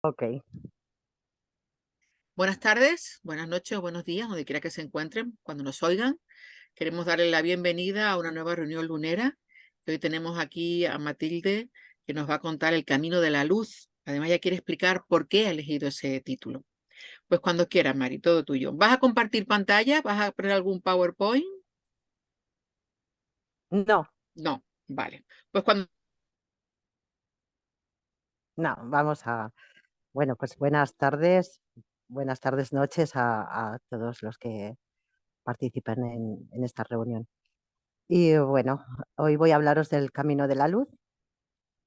Ok, Buenas tardes, buenas noches o buenos días, donde quiera que se encuentren, cuando nos oigan. Queremos darle la bienvenida a una nueva reunión lunera. Hoy tenemos aquí a Matilde, que nos va a contar el camino de la luz. Además, ella quiere explicar por qué ha elegido ese título. Pues cuando quieras, Mari, todo tuyo. ¿Vas a compartir pantalla? ¿Vas a poner algún PowerPoint? no, No, vale. Pues cuando... no, bueno, pues buenas tardes, noches a todos los que participan en esta reunión. Y bueno, hoy voy a hablaros del camino de la luz,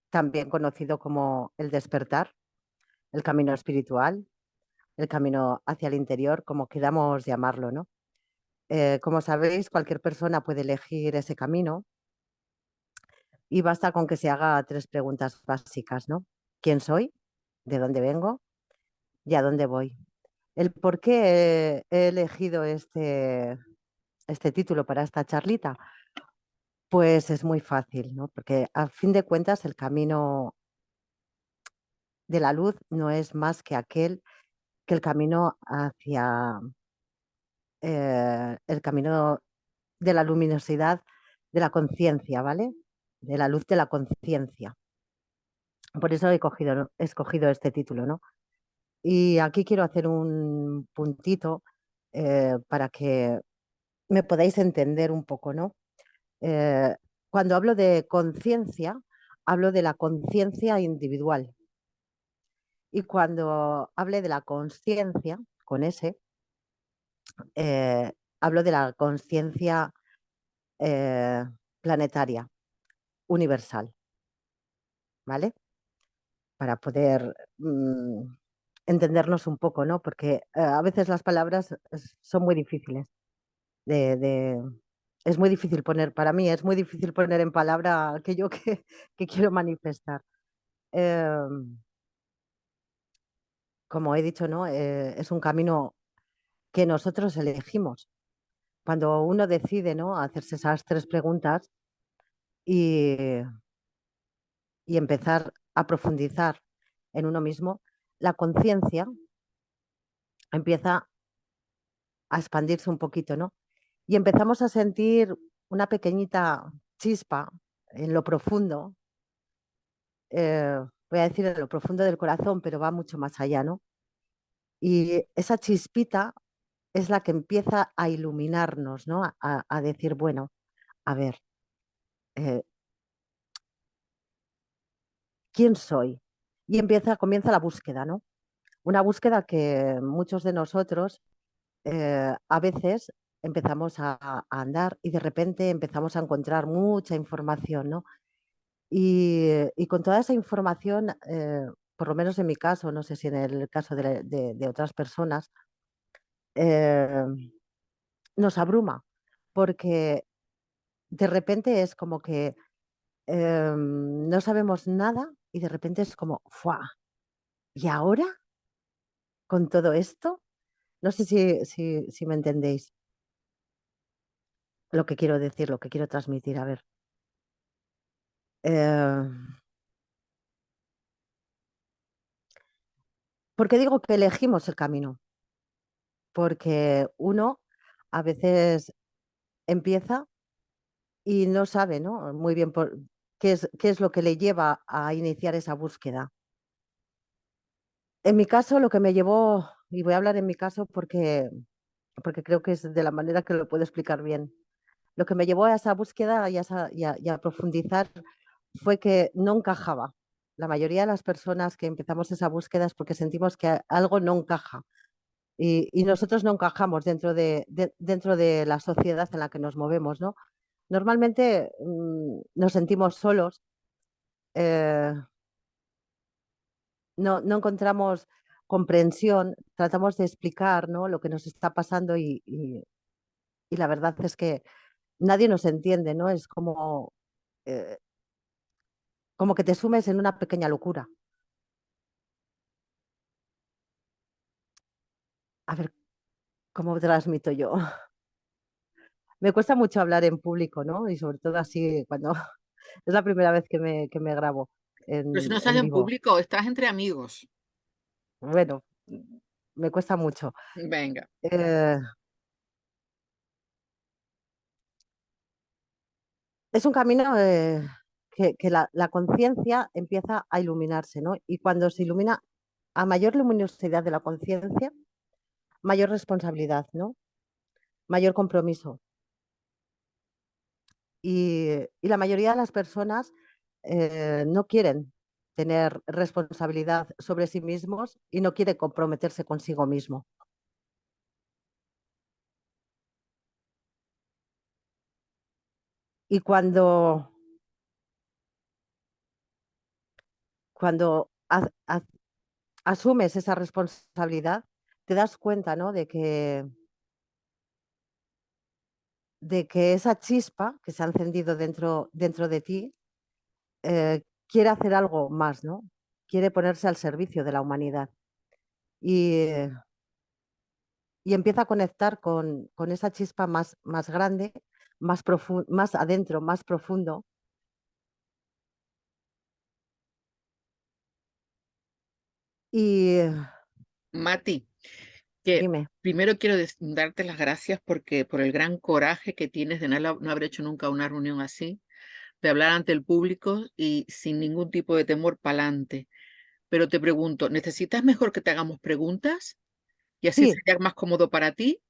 también conocido como el despertar, el camino espiritual, el camino hacia el interior, como queramos llamarlo, ¿no? Como sabéis, cualquier persona puede elegir ese camino y basta con que se haga tres preguntas básicas, ¿no? ¿Quién soy? ¿De dónde vengo? ¿Y a dónde voy? El por qué he elegido este título para esta charlita, pues es muy fácil, ¿no? Porque a fin de cuentas el camino de la luz no es más que el camino hacia el camino de la luminosidad de la conciencia, ¿vale? De la luz de la conciencia. Por eso he escogido este título, ¿no? Y aquí quiero hacer un puntito para que me podáis entender un poco, ¿no? Eh, Cuando hablo de conciencia, hablo de la conciencia individual. Y cuando hable de la conciencia, con ese, hablo de la conciencia eh, planetaria, universal, ¿vale? Para poder entendernos un poco, ¿no? Porque a veces las palabras son muy difíciles de, es muy difícil poner, para mí es muy difícil poner en palabra aquello que quiero manifestar. Eh, Como he dicho, ¿no? Es un camino que nosotros elegimos. Cuando uno decide, ¿no? Hacerse esas tres preguntas y, y empezar a profundizar en uno mismo, la conciencia empieza a expandirse un poquito, ¿no? Y empezamos a sentir una pequeñita chispa en lo profundo, voy a decir en lo profundo del corazón, pero va mucho más allá, ¿no? Y esa chispita es la que empieza a iluminarnos, ¿no? A decir, bueno, a ver, eh, ¿quién soy? Y comienza la búsqueda, ¿no? Una búsqueda que muchos de nosotros a veces empezamos a andar y de repente empezamos a encontrar mucha información, ¿no? Y con toda esa información, por lo menos en mi caso, no sé si en el caso de otras personas, eh, nos abruma, porque de repente es como que no sabemos nada y de repente es como, ¡fua! ¿Y ahora? ¿Con todo esto? No sé si me entendéis lo que quiero decir, lo que quiero transmitir. A ver, eh, ¿por qué digo que elegimos el camino? Porque uno a veces empieza y no sabe, ¿no? Muy bien qué es lo que le lleva a iniciar esa búsqueda. En mi caso, lo que me llevó, y voy a hablar en mi caso porque creo que es de la manera que lo puedo explicar bien. Lo que me llevó a esa búsqueda y a profundizar fue que no encajaba. La mayoría de las personas que empezamos esa búsqueda es porque sentimos que algo no encaja y nosotros no encajamos dentro de la sociedad en la que nos movemos, ¿no? Normalmente nos sentimos solos, eh, no encontramos comprensión, tratamos de explicar, ¿no? Lo que nos está pasando y la verdad es que nadie nos entiende, ¿no? Es eh, como que te sumes en una pequeña locura. A ver, ¿cómo transmito yo? Me cuesta mucho hablar en público, ¿no? Y sobre todo así cuando es la primera vez que me grabo Pero si no estás en en vivo. público, estás entre amigos. Bueno, me cuesta mucho. Venga, Eh, es un camino que la conciencia empieza a iluminarse, ¿no? Y cuando se ilumina, a mayor luminosidad de la conciencia, mayor responsabilidad, ¿no? Mayor compromiso. Y la mayoría de las personas no quieren tener responsabilidad sobre sí mismos y no quieren comprometerse consigo mismo. Y cuando asumes esa responsabilidad, te das cuenta, ¿no? De que esa chispa que se ha encendido dentro de ti quiere hacer algo más, ¿no? Quiere ponerse al servicio de la humanidad y, y empieza a conectar con esa chispa más grande, más adentro, más profundo. Y Mati, que dime, primero quiero darte las gracias porque por el gran coraje que tienes de no haber hecho nunca una reunión así, de hablar ante el público y sin ningún tipo de temor para adelante. Pero te pregunto, ¿necesitas mejor que te hagamos preguntas y así sí, sería más cómodo para ti?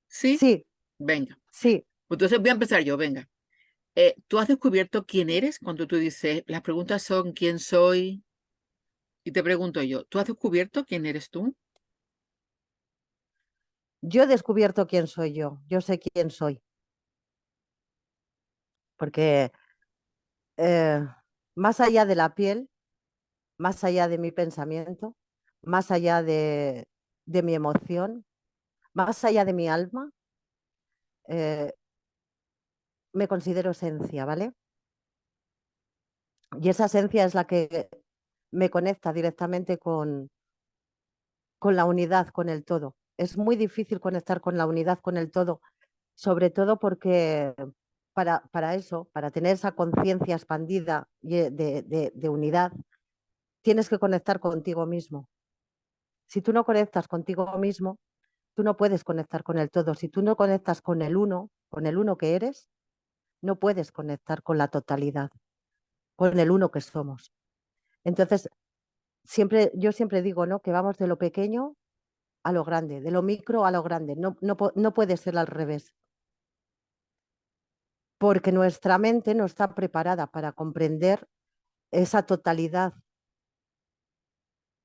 ¿Sí? sí, Venga. sí, Pues entonces voy a empezar yo, venga. ¿Tú has descubierto quién eres cuando tú dices, las preguntas son quién soy? Y te pregunto yo, ¿tú has descubierto quién eres tú? yo he descubierto quién soy yo sé quién soy, porque eh, más allá de la piel, más allá de mi pensamiento, más allá de mi emoción, más allá de mi alma, eh, me considero esencia, ¿vale? Y esa esencia es la que me conecta directamente con la unidad, con el todo. Es muy difícil conectar con la unidad, con el todo, sobre todo porque para eso, para tener esa conciencia expandida de unidad, tienes que conectar contigo mismo. Si tú no conectas contigo mismo, tú no puedes conectar con el todo. Si tú no conectas con el uno que eres, no puedes conectar con la totalidad, con el uno que somos. Entonces, yo siempre digo, ¿no? Que vamos de lo pequeño a lo grande, de lo micro a lo grande. No puede ser al revés, porque nuestra mente no está preparada para comprender esa totalidad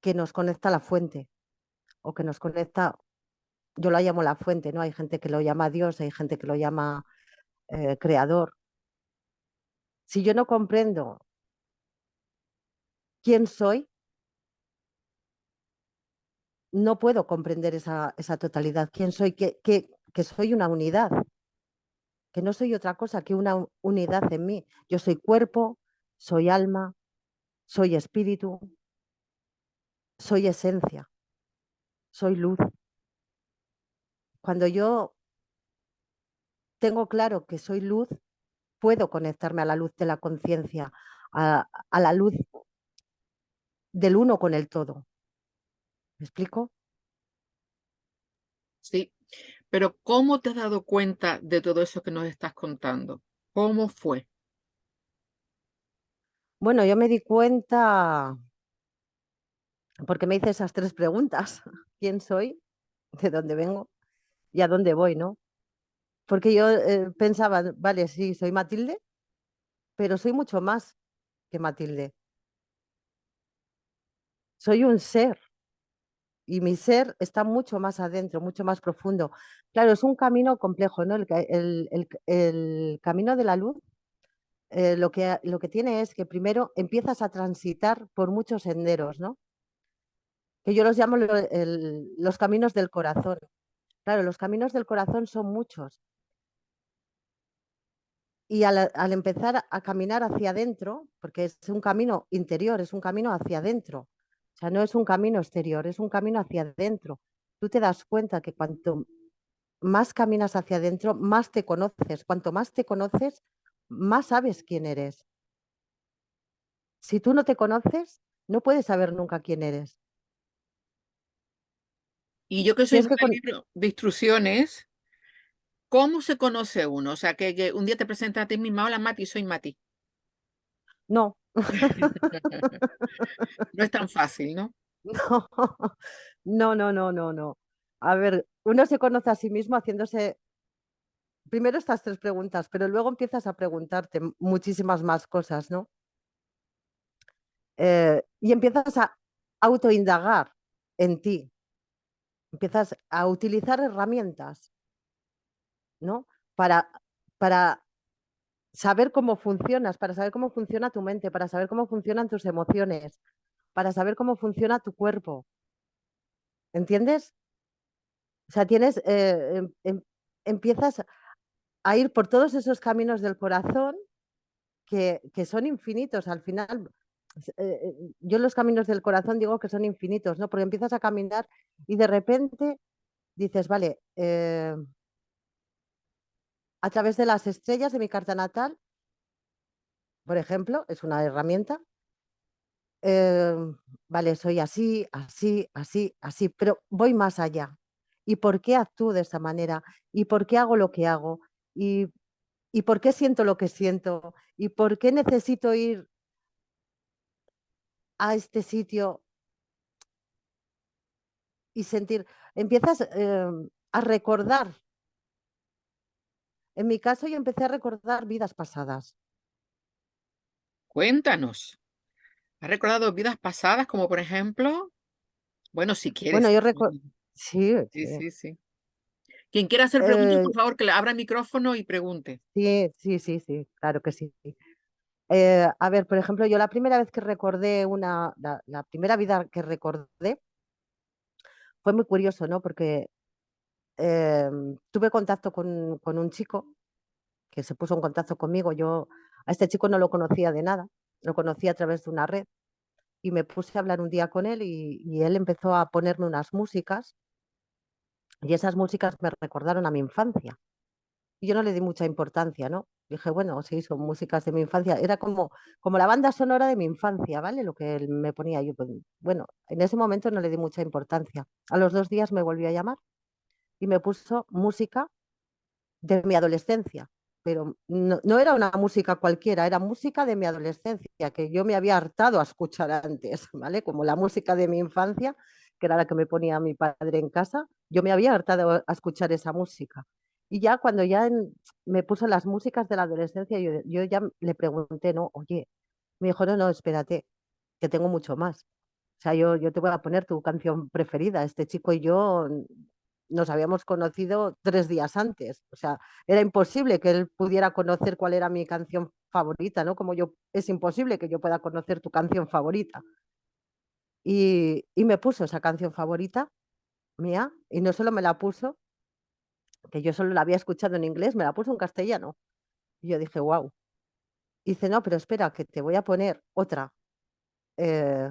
que nos conecta a la fuente o que nos conecta, yo la llamo la fuente, ¿no? Hay gente que lo llama Dios, hay gente que lo llama creador. Si yo no comprendo quién soy, no puedo comprender esa totalidad. ¿Quién soy? Que soy una unidad, que no soy otra cosa que una unidad en mí. Yo soy cuerpo, soy alma, soy espíritu, soy esencia, soy luz. Cuando yo tengo claro que soy luz, puedo conectarme a la luz de la conciencia, a la luz del uno con el todo. ¿Me explico? Sí, pero ¿cómo te has dado cuenta de todo eso que nos estás contando? ¿Cómo fue? Bueno, yo me di cuenta porque me hice esas tres preguntas. ¿Quién soy? ¿De dónde vengo? ¿Y a dónde voy, no? Porque yo pensaba, vale, sí, soy Matilde, pero soy mucho más que Matilde. Soy un ser y mi ser está mucho más adentro, mucho más profundo. Claro, es un camino complejo, ¿no? El camino de la luz lo que tiene es que primero empiezas a transitar por muchos senderos, ¿no? Que yo los llamo los caminos del corazón. Claro, los caminos del corazón son muchos. Y al empezar a caminar hacia adentro, porque es un camino interior, es un camino hacia adentro, o sea, no es un camino exterior, es un camino hacia adentro. Tú te das cuenta que cuanto más caminas hacia adentro, más te conoces. Cuanto más te conoces, más sabes quién eres. Si tú no te conoces, no puedes saber nunca quién eres. Y yo que soy Tienes muy que de libro de instrucciones, ¿cómo se conoce uno? O sea, que un día te presentas a ti misma, hola Mati, soy Mati. no, No es tan fácil, ¿no? no, no. A ver, uno se conoce a sí mismo haciéndose primero estas 3 preguntas, pero luego empiezas a preguntarte muchísimas más cosas, ¿no? Y empiezas a autoindagar en ti, empiezas a utilizar herramientas, ¿no? Para para saber cómo funcionas, para saber cómo funciona tu mente, para saber cómo funcionan tus emociones, para saber cómo funciona tu cuerpo, ¿entiendes? O sea, empiezas a ir por todos esos caminos del corazón que son infinitos. Al final, yo los caminos del corazón digo que son infinitos, ¿no? Porque empiezas a caminar y de repente dices, vale, a través de las estrellas de mi carta natal, por ejemplo, es una herramienta. eh, vale, soy así, así, así, así, pero voy más allá. ¿Y por qué actúo de esta manera? ¿Y por qué hago lo que hago? ¿Y, y por qué siento lo que siento? ¿Y por qué necesito ir a este sitio y sentir? Empiezas a recordar. En mi caso, yo empecé a recordar vidas pasadas. Cuéntanos. ¿Has recordado vidas pasadas, como por ejemplo? Bueno, si Bueno, quieres. yo recuerdo, sí, Sí, sí. sí, sí. Quien quiera hacer preguntas, Eh, por favor, que le abra el micrófono y pregunte. sí, claro que sí. A ver, por ejemplo, yo la primera vez que recordé la primera vida que recordé fue muy curioso, ¿no? Porque tuve contacto con un chico que se puso en contacto conmigo. Yo a este chico no lo conocía de nada, lo conocí a través de una red y me puse a hablar un día con él y él empezó a ponerme unas músicas y esas músicas me recordaron a mi infancia. Y yo no le di mucha importancia, ¿no? Dije, bueno, sí, son músicas de mi infancia. Era como la banda sonora de mi infancia, ¿vale? Lo que él me ponía yo. Pues, bueno, en ese momento no le di mucha importancia. A los 2 días me volvió a llamar y me puso música de mi adolescencia, pero no era una música cualquiera, era música de mi adolescencia, que yo me había hartado a escuchar antes, ¿vale? Como la música de mi infancia, que era la que me ponía mi padre en casa, yo me había hartado a escuchar esa música. Y ya cuando me puso las músicas de la adolescencia, yo ya le pregunté, ¿no? Oye, me dijo, no, espérate, que tengo mucho más. O sea, yo te voy a poner tu canción preferida. Este chico y yo nos habíamos conocido 3 días antes. O sea, era imposible que él pudiera conocer cuál era mi canción favorita, ¿no? Como yo, es imposible que yo pueda conocer tu canción favorita. Y me puso esa canción favorita mía, y no solo me la puso, que yo solo la había escuchado en inglés, me la puso en castellano. Y yo dije, wow. Y dice, no, pero espera, que te voy a poner otra. eh,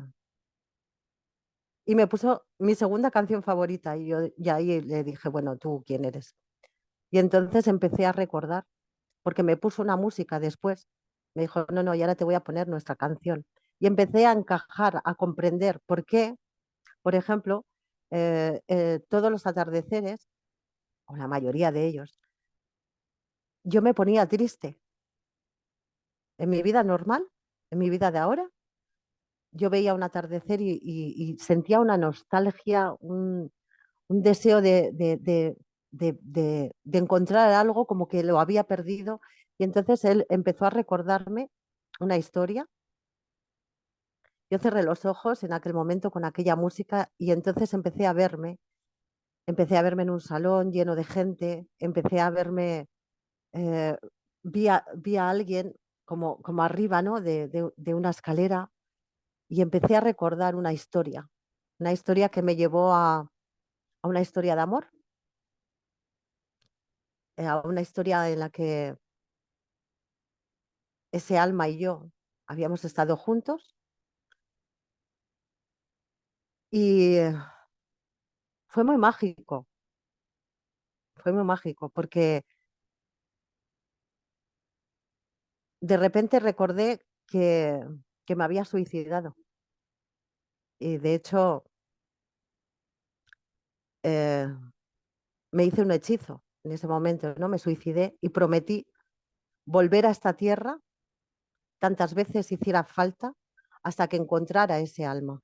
y me puso mi segunda canción favorita y ahí le dije, bueno, ¿tú quién eres? Y entonces empecé a recordar, porque me puso una música después. Me dijo, no, no, y ahora te voy a poner nuestra canción. Y empecé a encajar, a comprender por qué, por ejemplo, todos los atardeceres, o la mayoría de ellos, yo me ponía triste. En mi vida normal, en mi vida de ahora, yo veía un atardecer y sentía una nostalgia, un deseo de encontrar algo como que lo había perdido. Y entonces él empezó a recordarme una historia. Yo cerré los ojos en aquel momento con aquella música y entonces empecé a verme en un salón lleno de gente, empecé a verme, eh, vi a alguien como arriba, ¿no? De una escalera y empecé a recordar una historia que me llevó a una historia de amor, a una historia en la que ese alma y yo habíamos estado juntos y fue fue muy mágico, porque de repente recordé que me había suicidado y de hecho eh, me hice un hechizo en ese momento, ¿no? Me suicidé y prometí volver a esta tierra tantas veces hiciera falta hasta que encontrara ese alma,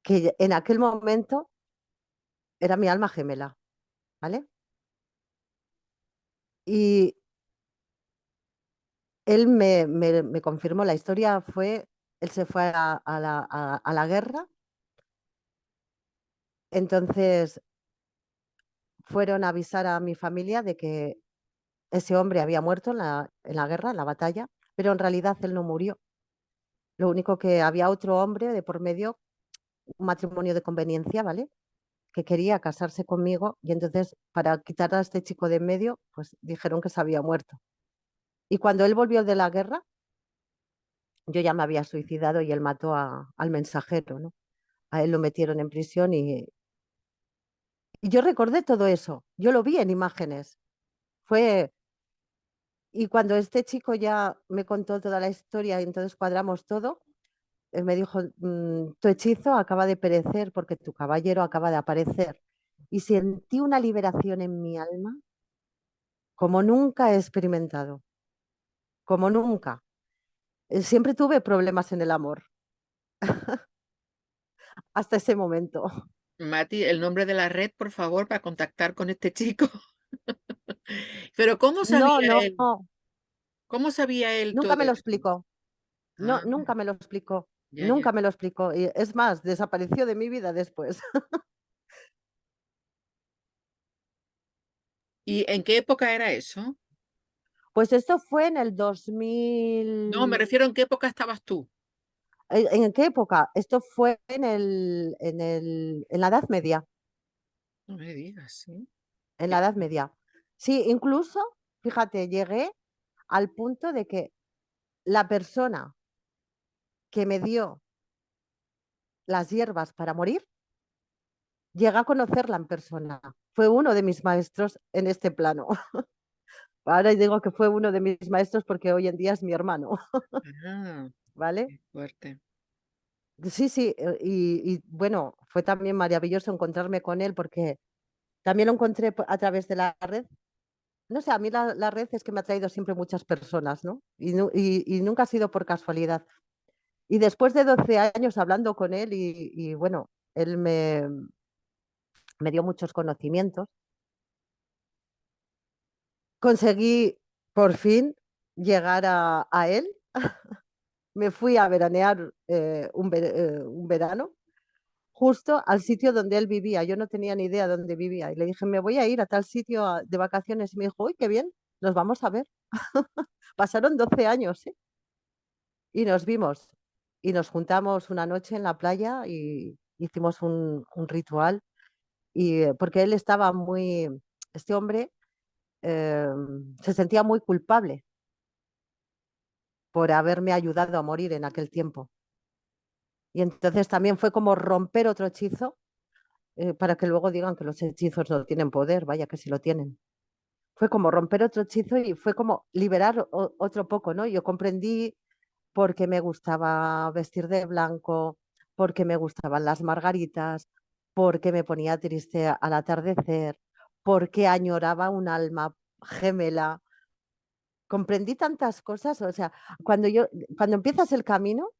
que en aquel momento era mi alma gemela, ¿vale? Y él me confirmó, la historia fue, él se fue a la guerra, entonces fueron a avisar a mi familia de que ese hombre había muerto en la guerra, en la batalla, pero en realidad él no murió. Lo único que había otro hombre de por medio, un matrimonio de conveniencia, ¿vale? Que quería casarse conmigo y entonces para quitar a este chico de en medio, pues dijeron que se había muerto. Y cuando él volvió de la guerra, yo ya me había suicidado y él mató al mensajero, ¿no? A él lo metieron en prisión y yo recordé todo eso, yo lo vi en imágenes. Fue, y cuando este chico ya me contó toda la historia y entonces cuadramos todo, él me dijo, tu hechizo acaba de perecer porque tu caballero acaba de aparecer. Y sentí una liberación en mi alma como nunca he experimentado, como nunca. Siempre tuve problemas en el amor, hasta ese momento. Mati, el nombre de la red, por favor, para contactar con este chico. Pero ¿cómo No, sabía no, él? no, ¿Cómo sabía él nunca todo me lo esto? explicó. No, Ah, nunca me lo explicó. ya, ya. Nunca me lo explicó. Y es más, desapareció de mi vida después. ¿Y en qué época era eso? Pues esto fue en el No, me 2000. refiero en qué época estabas tú. ¿En qué época? Esto fue en la Edad Media. No me digas, ¿sí? En Qué la Edad fuerte. Media. Sí, incluso, fíjate, llegué al punto de que la persona que me dio las hierbas para morir, llegué a conocerla en persona. Fue uno de mis maestros en este plano. Ahora digo que fue uno de mis maestros porque hoy en día es mi hermano, Ah, ¿vale? qué fuerte. Sí, sí, y bueno, fue también maravilloso encontrarme con él porque también lo encontré a través de la red. No sé, a mí la red es que me ha traído siempre muchas personas, ¿no? Y nunca ha sido por casualidad. Y después de 12 años hablando con él y bueno, él me dio muchos conocimientos, conseguí por fin llegar a él. Me fui a veranear un verano justo al sitio donde él vivía. Yo no tenía ni idea dónde vivía. Y le dije, me voy a ir a tal sitio de vacaciones. Y me dijo, uy, qué bien, nos vamos a ver. Pasaron 12 años, ¿eh? Y nos vimos. Y nos juntamos una noche en la playa y hicimos un ritual. Y porque él estaba muy, este hombre eh, se sentía muy culpable por haberme ayudado a morir en aquel tiempo. Y entonces también fue como romper otro hechizo para que luego digan que los hechizos no tienen poder, vaya que sí lo tienen. Fue como romper otro hechizo y fue como liberar otro poco, ¿no? Yo comprendí por qué me gustaba vestir de blanco, por qué me gustaban las margaritas, por qué me ponía triste al atardecer, por qué añoraba un alma gemela. Comprendí tantas cosas, o sea, cuando empiezas el camino,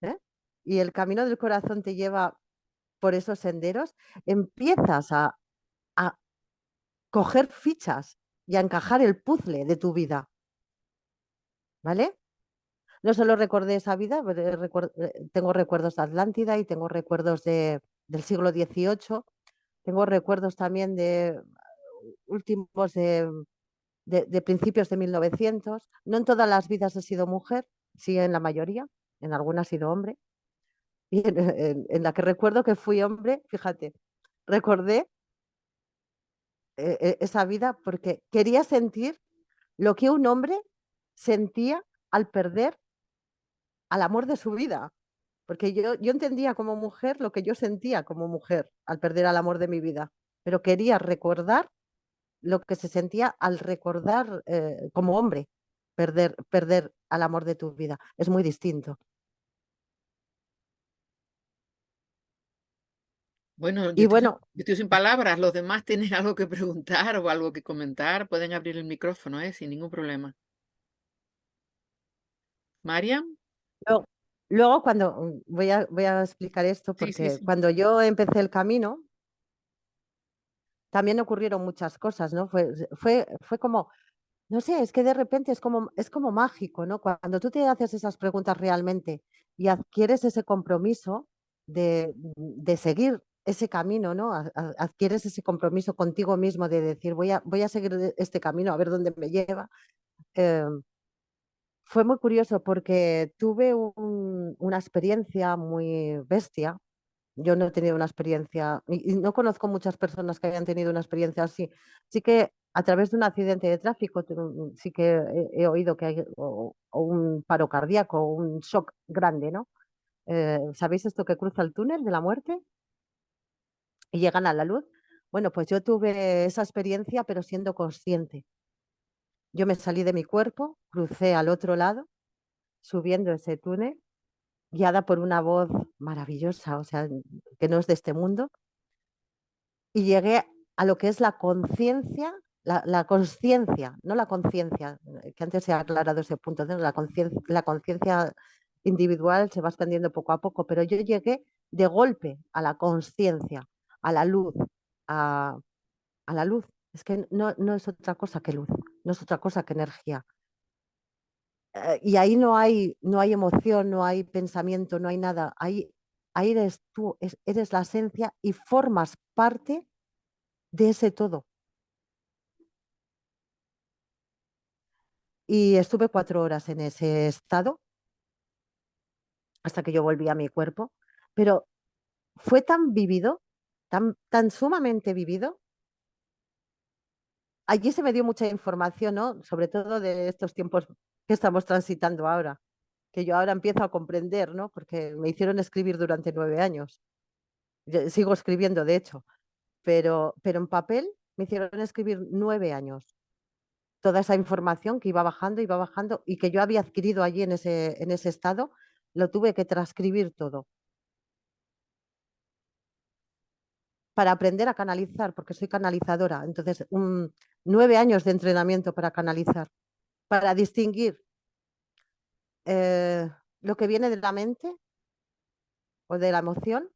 ¿eh? Y el camino del corazón te lleva por esos senderos, empiezas a coger fichas y a encajar el puzzle de tu vida, ¿vale? No solo recordé esa vida, pero tengo recuerdos de Atlántida y tengo recuerdos del siglo XVIII, tengo recuerdos también de últimos de principios de 1900. No en todas las vidas he sido mujer, sí en la mayoría, en algunas he sido hombre. Y en la que recuerdo que fui hombre, fíjate, recordé esa vida porque quería sentir lo que un hombre sentía al perder al amor de su vida. Porque yo entendía como mujer lo que yo sentía como mujer al perder al amor de mi vida, pero quería recordar lo que se sentía al recordar como hombre, perder al amor de tu vida. Es muy distinto. Bueno, Y bueno, yo estoy sin palabras. Los demás tienen algo que preguntar o algo que comentar. Pueden abrir el micrófono, sin ningún problema. Mariam, luego, luego cuando voy a explicar esto, sí, sí, porque sí. cuando yo empecé el camino, también ocurrieron muchas cosas, ¿no? Fue como, no sé, es que de repente es como mágico, ¿no? Cuando tú te haces esas preguntas realmente y adquieres ese compromiso de seguir ese camino, ¿no? Adquieres ese compromiso contigo mismo de decir, voy a seguir este camino a ver dónde me lleva. Eh, Fue muy curioso porque tuve una experiencia muy bestia. Yo no he tenido una experiencia, y no conozco muchas personas que hayan tenido una experiencia así. Sí que a través de un accidente de tráfico, sí que he oído que hay o un paro cardíaco, o un shock grande, ¿no? ¿Sabéis esto que cruza el túnel de la muerte y llegan a la luz? Bueno, pues yo tuve esa experiencia, pero siendo consciente. Yo me salí de mi cuerpo, crucé al otro lado, subiendo ese túnel, guiada por una voz maravillosa, o sea, que no es de este mundo, y llegué a lo que es la conciencia, la consciencia, no la conciencia, que antes se ha aclarado ese punto, ¿no? La conciencia individual se va expandiendo poco a poco, pero yo llegué de golpe a la conciencia, a la luz, a, a la luz. Es que no es otra cosa que luz, no es otra cosa que energía. Y ahí no hay emoción, no hay pensamiento, no hay nada. Ahí eres tú, eres la esencia y formas parte de ese todo. Y estuve 4 horas en ese estado hasta que yo volví a mi cuerpo, pero fue tan vivido, tan sumamente vivido. Allí se me dio mucha información, ¿no? Sobre todo de estos tiempos que estamos transitando ahora, que yo ahora empiezo a comprender, ¿no? Porque me hicieron escribir durante 9 años. Yo sigo escribiendo, de hecho, pero en papel me hicieron escribir 9 años. Toda esa información que iba bajando y que yo había adquirido allí en ese estado, lo tuve que transcribir todo para aprender a canalizar, porque soy canalizadora. Entonces, 9 años de entrenamiento para canalizar, para distinguir eh, lo que viene de la mente o de la emoción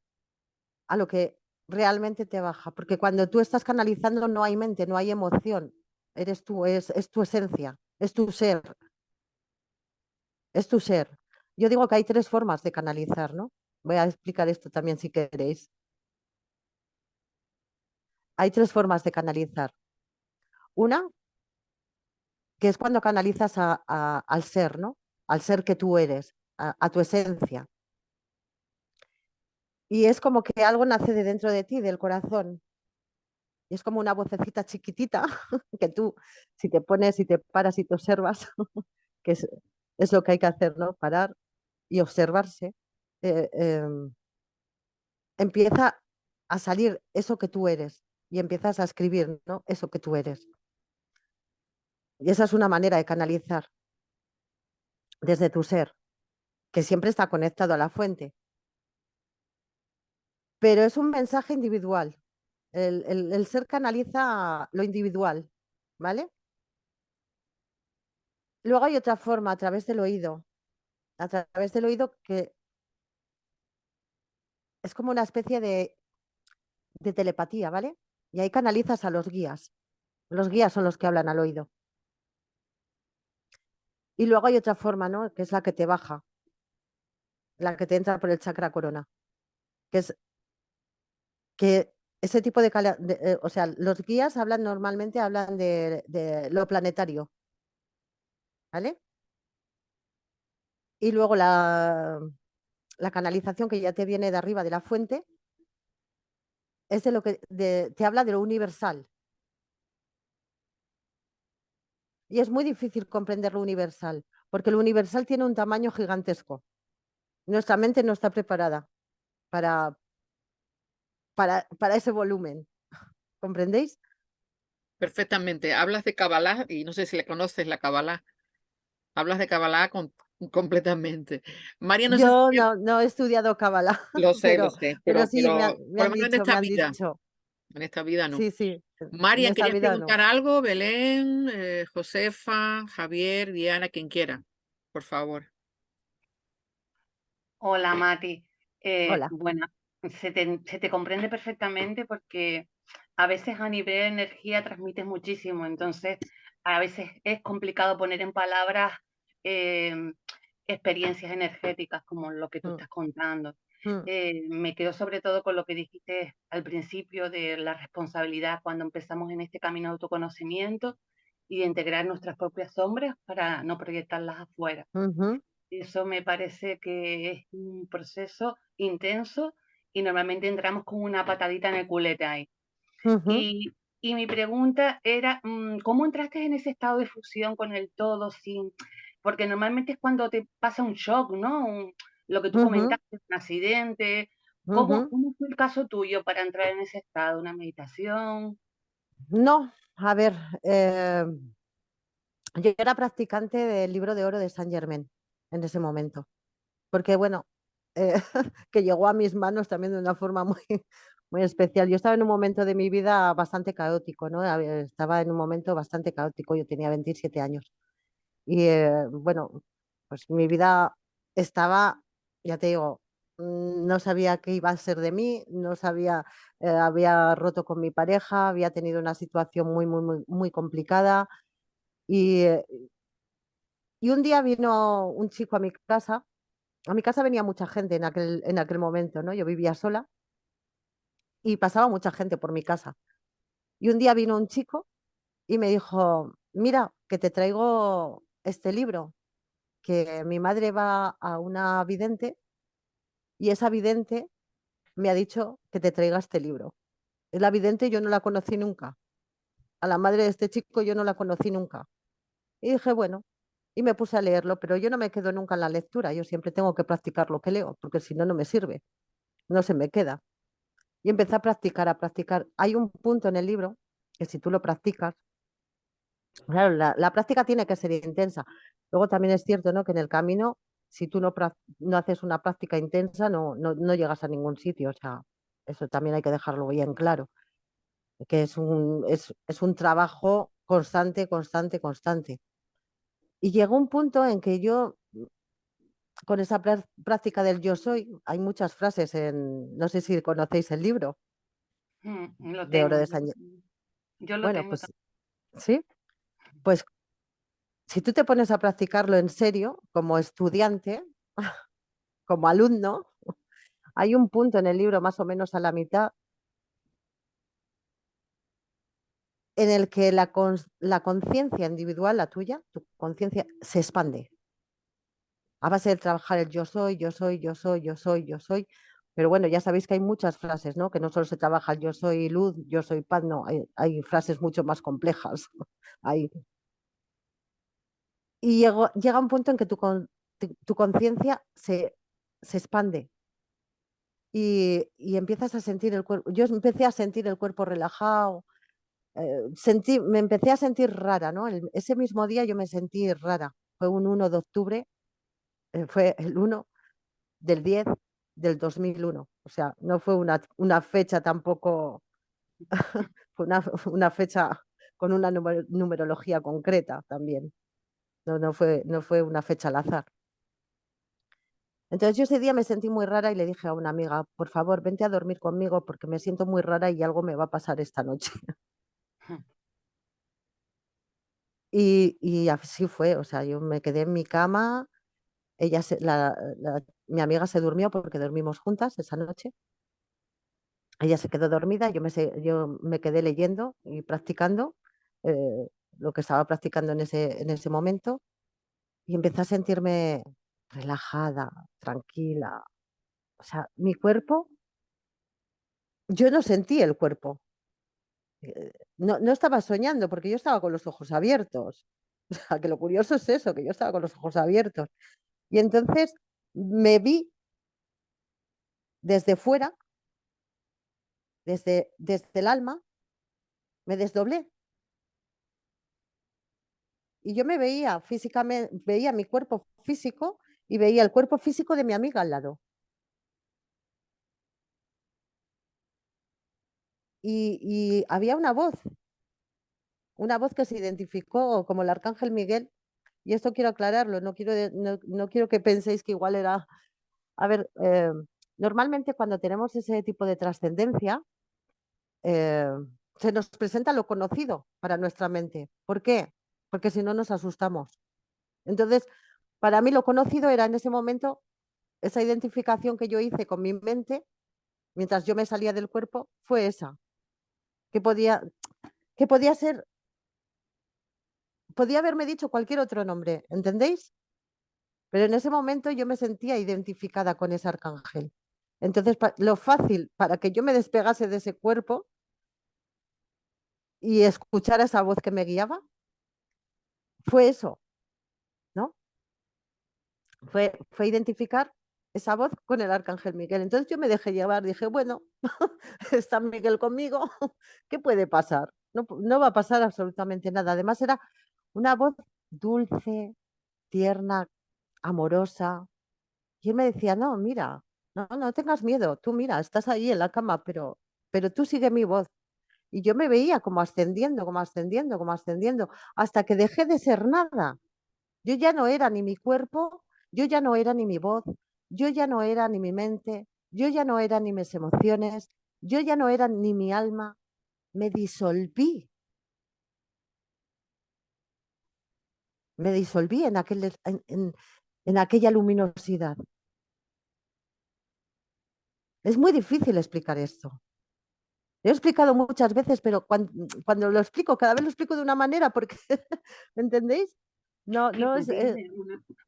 a lo que realmente te baja. Porque cuando tú estás canalizando no hay mente, no hay emoción. Eres tú, es tu esencia, es tu ser, es tu ser. Yo digo que hay 3 formas de canalizar, ¿no? Voy a explicar esto también si queréis. Hay 3 formas de canalizar. Una, que es cuando canalizas al ser, ¿no? Al ser que tú eres, a tu esencia. Y es como que algo nace de dentro de ti, del corazón. Y es como una vocecita chiquitita que tú, si te pones, si te paras y te observas, que es lo que hay que hacer, ¿no? Parar y observarse, eh, eh, empieza a salir eso que tú eres y empiezas a escribir, ¿no? Eso que tú eres. Y esa es una manera de canalizar desde tu ser, que siempre está conectado a la fuente. Pero es un mensaje individual. El ser canaliza lo individual, ¿vale? Luego hay otra forma a través del oído, a través del oído que es como una especie de telepatía, ¿vale? Y ahí canalizas a los guías. Los guías son los que hablan al oído. Y luego hay otra forma, ¿no? Que es la que te baja, la que te entra por el chakra corona, que es que ese tipo o sea, los guías hablan normalmente, hablan de lo planetario, ¿vale? Y luego la canalización que ya te viene de arriba de la fuente es de lo que te habla de lo universal. Y es muy difícil comprender lo universal, porque lo universal tiene un tamaño gigantesco. Nuestra mente no está preparada para, para ese volumen. ¿Comprendéis? Perfectamente. Hablas de Kabbalah y no sé si le conoces la Kabbalah. Hablas de Kabbalah con completamente. María, no sé si Yo no he estudiado cábala, lo pero, sé, pero sí pero me por lo han menos dicho, me han dicho, en esta vida no. sí, sí, en Marian, esta ¿querías vida preguntar no. algo? Belén, Josefa, Javier, Diana, quien quiera, por favor. Hola, Mati. Hola. Bueno, se te comprende perfectamente porque a veces a nivel de energía transmites muchísimo, entonces a veces es complicado poner en palabras eh, experiencias energéticas como lo que tú Mm, estás contando. mm, Me quedo sobre todo con lo que dijiste al principio de la responsabilidad cuando empezamos en este camino de autoconocimiento y de integrar nuestras propias sombras para no proyectarlas afuera. ujú, Eso me parece que es un proceso intenso y normalmente entramos con una patadita en el culete ahí. ujú, Y mi pregunta era, ¿cómo entraste en ese estado de fusión con el todo sin...? Porque normalmente es cuando te pasa un shock, ¿no? Lo que tú ujú, comentaste, un accidente. ¿Cómo, ujú. cómo fue el caso tuyo para entrar en ese estado? ¿Una meditación? No, a ver, yo era practicante del libro de oro de Saint Germain en ese momento, porque bueno, eh, que llegó a mis manos también de una forma muy, muy especial. Yo estaba en un momento de mi vida bastante caótico, ¿no? Estaba en un momento bastante caótico, yo tenía 27 años. Y bueno, pues mi vida estaba, ya te digo, no sabía qué iba a ser de mí, no sabía, había roto con mi pareja, había tenido una situación muy, muy, muy, muy complicada. Y, eh, y un día vino un chico a mi casa venía mucha gente en aquel momento, ¿no? Yo vivía sola y pasaba mucha gente por mi casa. Y un día vino un chico y me dijo, mira, que te traigo este libro, que mi madre va a una vidente y esa vidente me ha dicho que te traiga este libro. La vidente yo no la conocí nunca. A la madre de este chico yo no la conocí nunca. Y dije, bueno, y me puse a leerlo, pero yo no me quedo nunca en la lectura. Yo siempre tengo que practicar lo que leo, porque si no, no me sirve, no se me queda. Y empecé a practicar, a practicar. Hay un punto en el libro que si tú lo practicas, claro, la práctica tiene que ser intensa. Luego también es cierto, ¿no? Que en el camino, si tú no haces una práctica intensa, no llegas a ningún sitio. O sea, eso también hay que dejarlo bien claro, que es un trabajo constante, constante, constante. Y llegó un punto en que yo, con esa práctica del yo soy, hay muchas frases no sé si conocéis el libro Lo de Oro tengo, de San. yo lo Bueno, tengo pues también. sí, pues si tú te pones a practicarlo en serio, como estudiante, como alumno, hay un punto en el libro, más o menos a la mitad, en el que la conciencia individual, la tuya, tu conciencia, se expande. A base de trabajar el yo soy, yo soy, yo soy, yo soy, yo soy. Pero bueno, ya sabéis que hay muchas frases, ¿no? Que no solo se trabaja el yo soy luz, yo soy paz, no, hay frases mucho más complejas. Hay, y llega un punto en que tu conciencia se expande y empiezas a sentir el cuerpo. Yo empecé a sentir el cuerpo relajado, me empecé a sentir rara, ¿no? Ese mismo día yo me sentí rara. Fue un 1 de octubre, fue el 1 del 10 del 2001. O sea, no fue una fecha tampoco, fue una fecha con una numerología concreta también. No fue una fecha al azar. Entonces yo ese día me sentí muy rara y le dije a una amiga, por favor, vente a dormir conmigo porque me siento muy rara y algo me va a pasar esta noche. Y así fue, o sea, yo me quedé en mi cama, mi amiga se durmió porque dormimos juntas esa noche, ella se quedó dormida, yo me quedé leyendo y practicando eh, lo que estaba practicando en ese momento y empecé a sentirme relajada, tranquila, o sea, mi cuerpo, yo no sentí el cuerpo, no estaba soñando porque yo estaba con los ojos abiertos, o sea, que lo curioso es eso, que yo estaba con los ojos abiertos. Y entonces me vi desde fuera, desde el alma, me desdoblé y yo me veía físicamente, veía mi cuerpo físico y veía el cuerpo físico de mi amiga al lado. Y había una voz que se identificó como el arcángel Miguel, y esto quiero aclararlo, no quiero que penséis que igual era, a ver, normalmente cuando tenemos ese tipo de trascendencia, eh, se nos presenta lo conocido para nuestra mente. ¿Por qué? Porque si no nos asustamos. Entonces, para mí lo conocido era en ese momento esa identificación que yo hice con mi mente mientras yo me salía del cuerpo, fue esa, que que podía ser, podía haberme dicho cualquier otro nombre, ¿entendéis? Pero en ese momento yo me sentía identificada con ese arcángel. Entonces, lo fácil para que yo me despegase de ese cuerpo y escuchara esa voz que me guiaba fue eso, ¿no? Fue identificar esa voz con el arcángel Miguel. Entonces yo me dejé llevar, dije, bueno, está Miguel conmigo, ¿qué puede pasar? No, no va a pasar absolutamente nada. Además era una voz dulce, tierna, amorosa. Y él me decía, no, mira, no tengas miedo, tú mira, estás ahí en la cama, pero tú sigue mi voz. Y yo me veía como ascendiendo, como ascendiendo, como ascendiendo, hasta que dejé de ser nada. Yo ya no era ni mi cuerpo, yo ya no era ni mi voz, yo ya no era ni mi mente, yo ya no era ni mis emociones, yo ya no era ni mi alma. Me disolví, me disolví en aquella luminosidad. Es muy difícil explicar esto. Lo he explicado muchas veces, pero cuando lo explico, cada vez lo explico de una manera, porque, ¿entendéis? No, Y no es, dime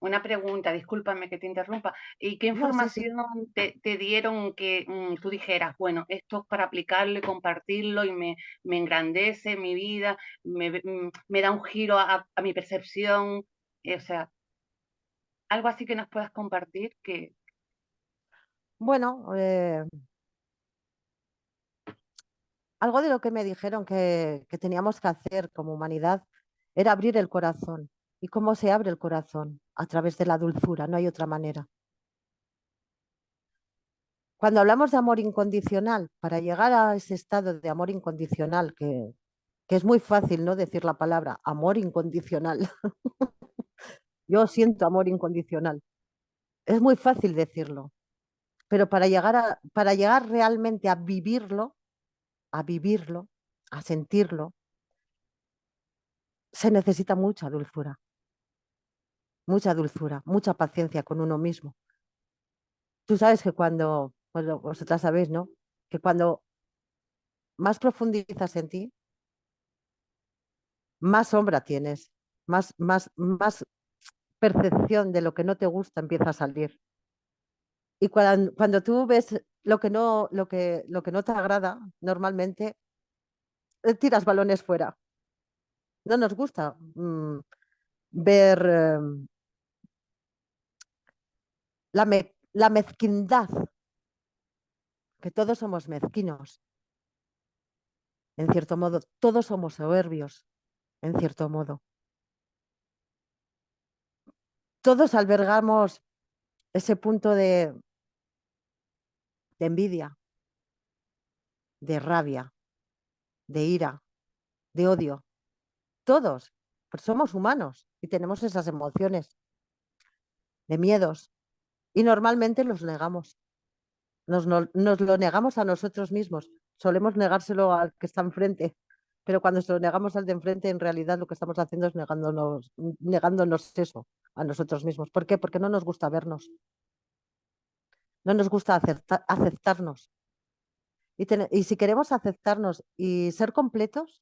una pregunta, discúlpame que te interrumpa. ¿Y qué no, sí, sí. información te dieron que tú dijeras, bueno, esto es para aplicarlo y compartirlo y me engrandece mi vida, me da un giro a mi percepción? O sea, algo así que nos puedas compartir que Bueno, algo de lo que me dijeron que teníamos que hacer como humanidad era abrir el corazón. ¿Y cómo se abre el corazón? A través de la dulzura, no hay otra manera. Cuando hablamos de amor incondicional, para llegar a ese estado de amor incondicional, que es muy fácil no decir la palabra amor incondicional, yo siento amor incondicional, es muy fácil decirlo, pero para llegar realmente a vivirlo, a sentirlo, se necesita mucha dulzura, mucha paciencia con uno mismo. Tú sabes que bueno, vosotras sabéis, ¿no? Que cuando más profundizas en ti, más sombra tienes, más percepción de lo que no te gusta empieza a salir. Y cuando tú ves lo que no te agrada, normalmente tiras balones fuera. No nos gusta ver la mezquindad, que todos somos mezquinos, en cierto modo, todos somos soberbios, en cierto modo. Todos albergamos ese punto de envidia, de rabia, de ira, de odio. Todos, pues somos humanos y tenemos esas emociones, de miedos, y normalmente los negamos. Nos lo negamos a nosotros mismos. Solemos negárselo al que está enfrente, pero cuando se lo negamos al de enfrente, en realidad lo que estamos haciendo es negándonos eso a nosotros mismos. ¿Por qué? Porque no nos gusta vernos, no nos gusta aceptarnos. Y si queremos aceptarnos y ser completos,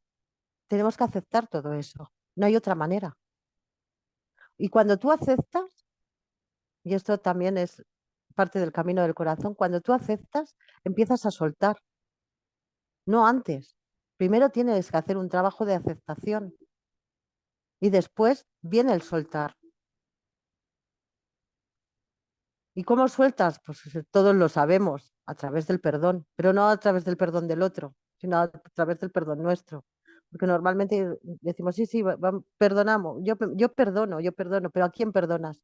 tenemos que aceptar todo eso. No hay otra manera. Y cuando tú aceptas, y esto también es parte del camino del corazón, cuando tú aceptas, empiezas a soltar, no antes. Primero tienes que hacer un trabajo de aceptación y después viene el soltar. ¿Y cómo sueltas? Pues todos lo sabemos, a través del perdón, pero no a través del perdón del otro, sino a través del perdón nuestro. Porque normalmente decimos, sí, sí, perdonamos, yo perdono, pero ¿a quién perdonas?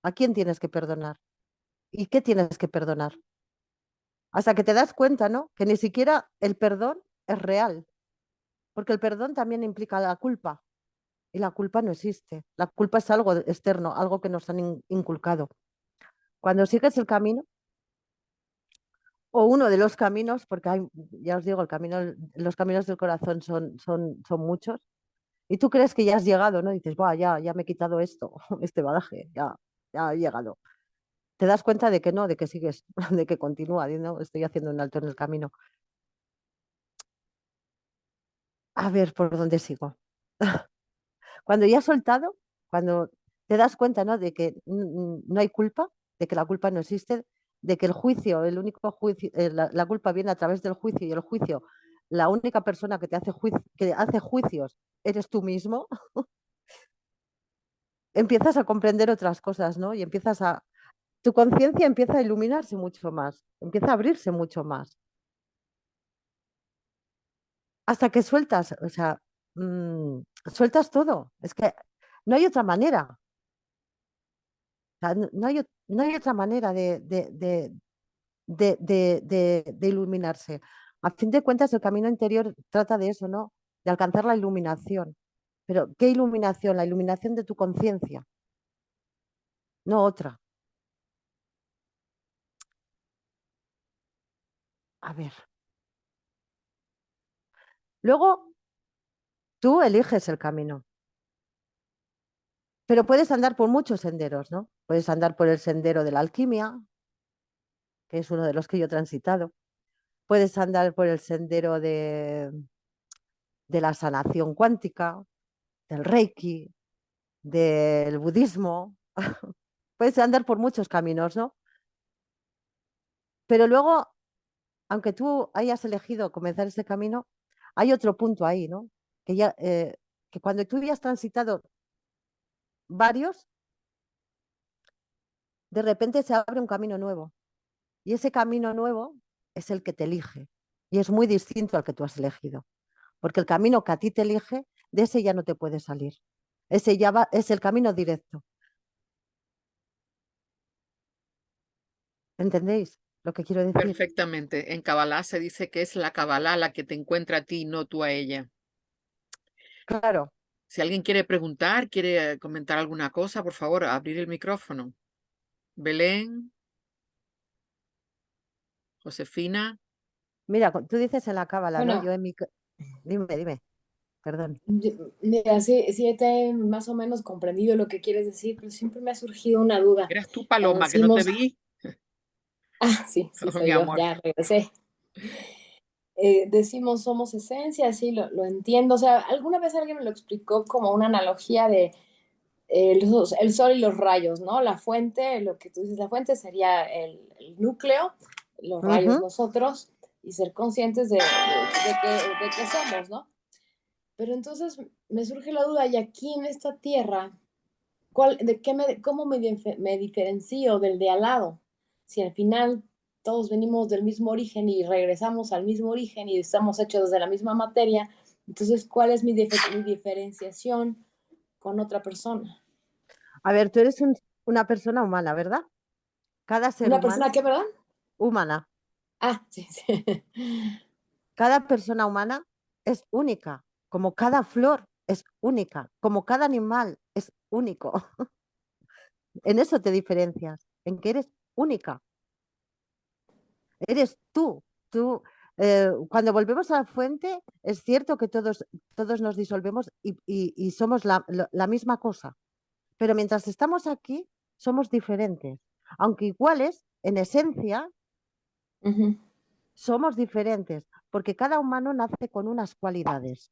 ¿A quién tienes que perdonar? ¿Y qué tienes que perdonar? Hasta que te das cuenta, ¿no? Que ni siquiera el perdón es real, porque el perdón también implica la culpa, y la culpa no existe. La culpa es algo externo, algo que nos han inculcado. Cuando sigues el camino, o uno de los caminos, porque hay, ya os digo, los caminos del corazón son muchos, y tú crees que ya has llegado, ¿no? Dices, "Buah, ya me he quitado esto, este bagaje, ya he llegado". Te das cuenta de que no, de que sigues, de que continúa, ¿no? Estoy haciendo un alto en el camino. A ver por dónde sigo. Cuando ya has soltado, cuando te das cuenta, ¿no? De que no hay culpa, de que la culpa no existe, de que el juicio, el único juicio, la culpa viene a través del juicio, y el juicio, la única persona que que hace juicios eres tú mismo. Empiezas a comprender otras cosas, ¿no? Y tu conciencia empieza a iluminarse mucho más, empieza a abrirse mucho más, hasta que sueltas, o sea, sueltas todo. Es que no hay otra manera. O sea, no hay otra manera de iluminarse. A fin de cuentas, el camino interior trata de eso, ¿no? De alcanzar la iluminación. Pero, ¿qué iluminación? La iluminación de tu conciencia, no otra. A ver. Luego, tú eliges el camino, pero puedes andar por muchos senderos, ¿no? Puedes andar por el sendero de la alquimia, que es uno de los que yo he transitado. Puedes andar por el sendero de la sanación cuántica, del Reiki, del budismo. Puedes andar por muchos caminos, ¿no? Pero luego, aunque tú hayas elegido comenzar ese camino, hay otro punto ahí, ¿no? Que cuando tú ya has transitado varios, de repente se abre un camino nuevo. Y ese camino nuevo es el que te elige. Y es muy distinto al que tú has elegido. Porque el camino que a ti te elige, de ese ya no te puedes salir. Ese ya va, es el camino directo. ¿Entendéis lo que quiero decir? Perfectamente. En Kabbalah se dice que es la Kabbalah la que te encuentra a ti, no tú a ella. Claro. Si alguien quiere preguntar, quiere comentar alguna cosa, por favor, abrir el micrófono. Belén, Josefina. Mira, tú dices en la cábala, ¿no? Bueno, Dime, perdón. mira, sí, sí te más o menos comprendido lo que quieres decir, pero siempre me ha surgido una duda. ¿Eras tú, Cuando Paloma, que no te decimos, vi? sí, sí, Oh, mi soy yo, amor. ya regresé. Decimos somos esencia, sí, lo entiendo. O sea, alguna vez alguien me lo explicó como una analogía de el sol y los rayos, ¿no? La fuente, lo que tú dices, la fuente sería el núcleo, los rayos Ujú. nosotros, y ser conscientes de qué somos, ¿no? Pero entonces me surge la duda, y aquí en esta tierra, ¿cómo me diferencio del de al lado? Si al final todos venimos del mismo origen y regresamos al mismo origen y estamos hechos de la misma materia, entonces, ¿cuál es mi diferenciación con otra persona? A ver, tú eres una persona humana, ¿verdad? Cada ser ¿Una persona humano, qué, verdad? humana, Ah, sí, sí. cada persona humana es única, como cada flor es única, como cada animal es único. En eso te diferencias, en que eres única, eres tú. Tú, cuando volvemos a la fuente, es cierto que todos nos disolvemos y somos la misma cosa, pero mientras estamos aquí, somos diferentes, aunque iguales en esencia. Ujú. Somos diferentes, porque cada humano nace con unas cualidades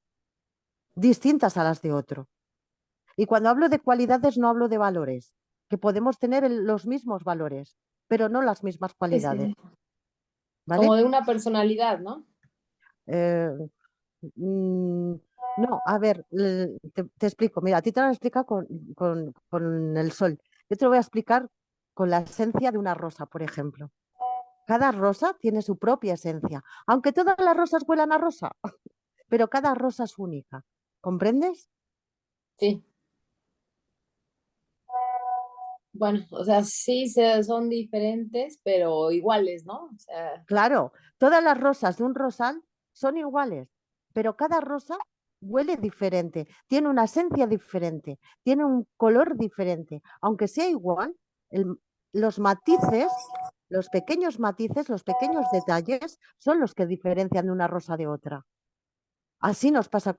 distintas a las de otro. Y cuando hablo de cualidades no hablo de valores, que podemos tener los mismos valores, pero no las mismas Sí, cualidades, sí. ¿vale? Como de una personalidad, ¿no? Eh, mm, no, a ver, te explico. Mira, a ti te lo han explicado con el sol. Yo te lo voy a explicar con la esencia de una rosa, por ejemplo. Cada rosa tiene su propia esencia, aunque todas las rosas huelan a rosa. pero cada rosa es única. ¿Comprendes? Sí. Bueno, o sea, sí son diferentes, pero iguales, ¿no? O sea, Claro, todas las rosas de un rosal son iguales, pero cada rosa huele diferente, tiene una esencia diferente, tiene un color diferente. Aunque sea igual, el- los matices, los pequeños matices, los pequeños detalles son los que diferencian una rosa de otra. Así nos pasa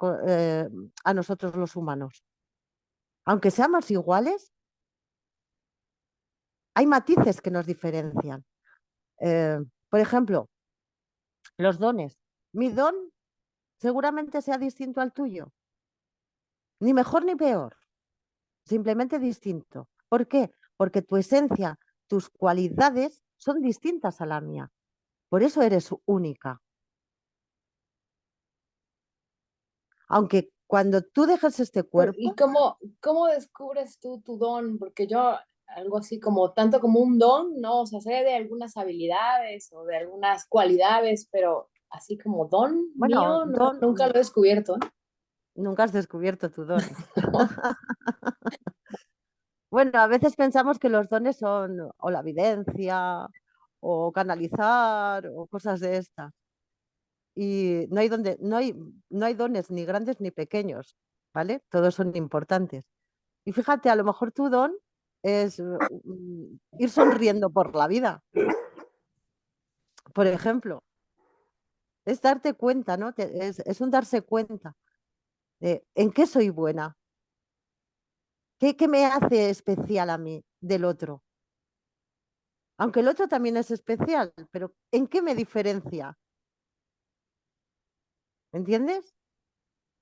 a nosotros los humanos. Aunque seamos iguales, hay matices que nos diferencian. Eh, por ejemplo, los dones. Mi don seguramente sea distinto al tuyo, ni mejor ni peor, simplemente distinto. ¿Por qué? Porque tu esencia, tus cualidades son distintas a la mía. Por eso eres única. Aunque cuando tú dejas este ¿y cuerpo, cómo descubres tú tu don? Porque yo, algo así como, tanto como un don, ¿no? O sea, sé de algunas habilidades o de algunas cualidades, pero así como don bueno, mío, no, nunca lo he descubierto. nunca has descubierto tu don. Bueno, a veces pensamos que los dones son o la evidencia o canalizar o cosas de estas. Y no hay dones ni grandes ni pequeños, ¿vale? Todos son importantes. Y fíjate, a lo mejor tu don es ir sonriendo por la vida, por ejemplo. Es darte cuenta, ¿no? Es un darse cuenta de en qué soy buena, qué me hace especial a mí del otro. Aunque el otro también es especial, pero ¿en qué me diferencia? ¿Entiendes?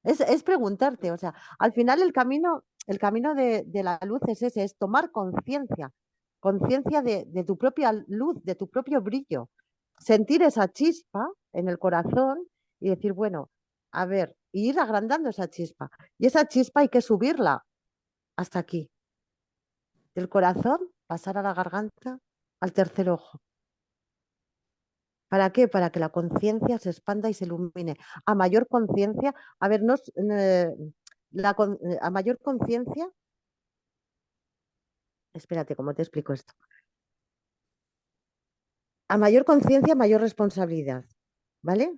Es preguntarte, o sea, al final el camino de la luz es ese, es tomar conciencia, conciencia de tu propia luz, de tu propio brillo, sentir esa chispa en el corazón y decir, bueno, a ver, y ir agrandando esa chispa. Y esa chispa hay que subirla hasta aquí, del corazón, pasar a la garganta, al tercer ojo. ¿Para qué? Para que la conciencia se expanda y se ilumine. A mayor conciencia, a ver, a mayor conciencia, espérate, ¿cómo te explico esto? A mayor conciencia, mayor responsabilidad, ¿vale?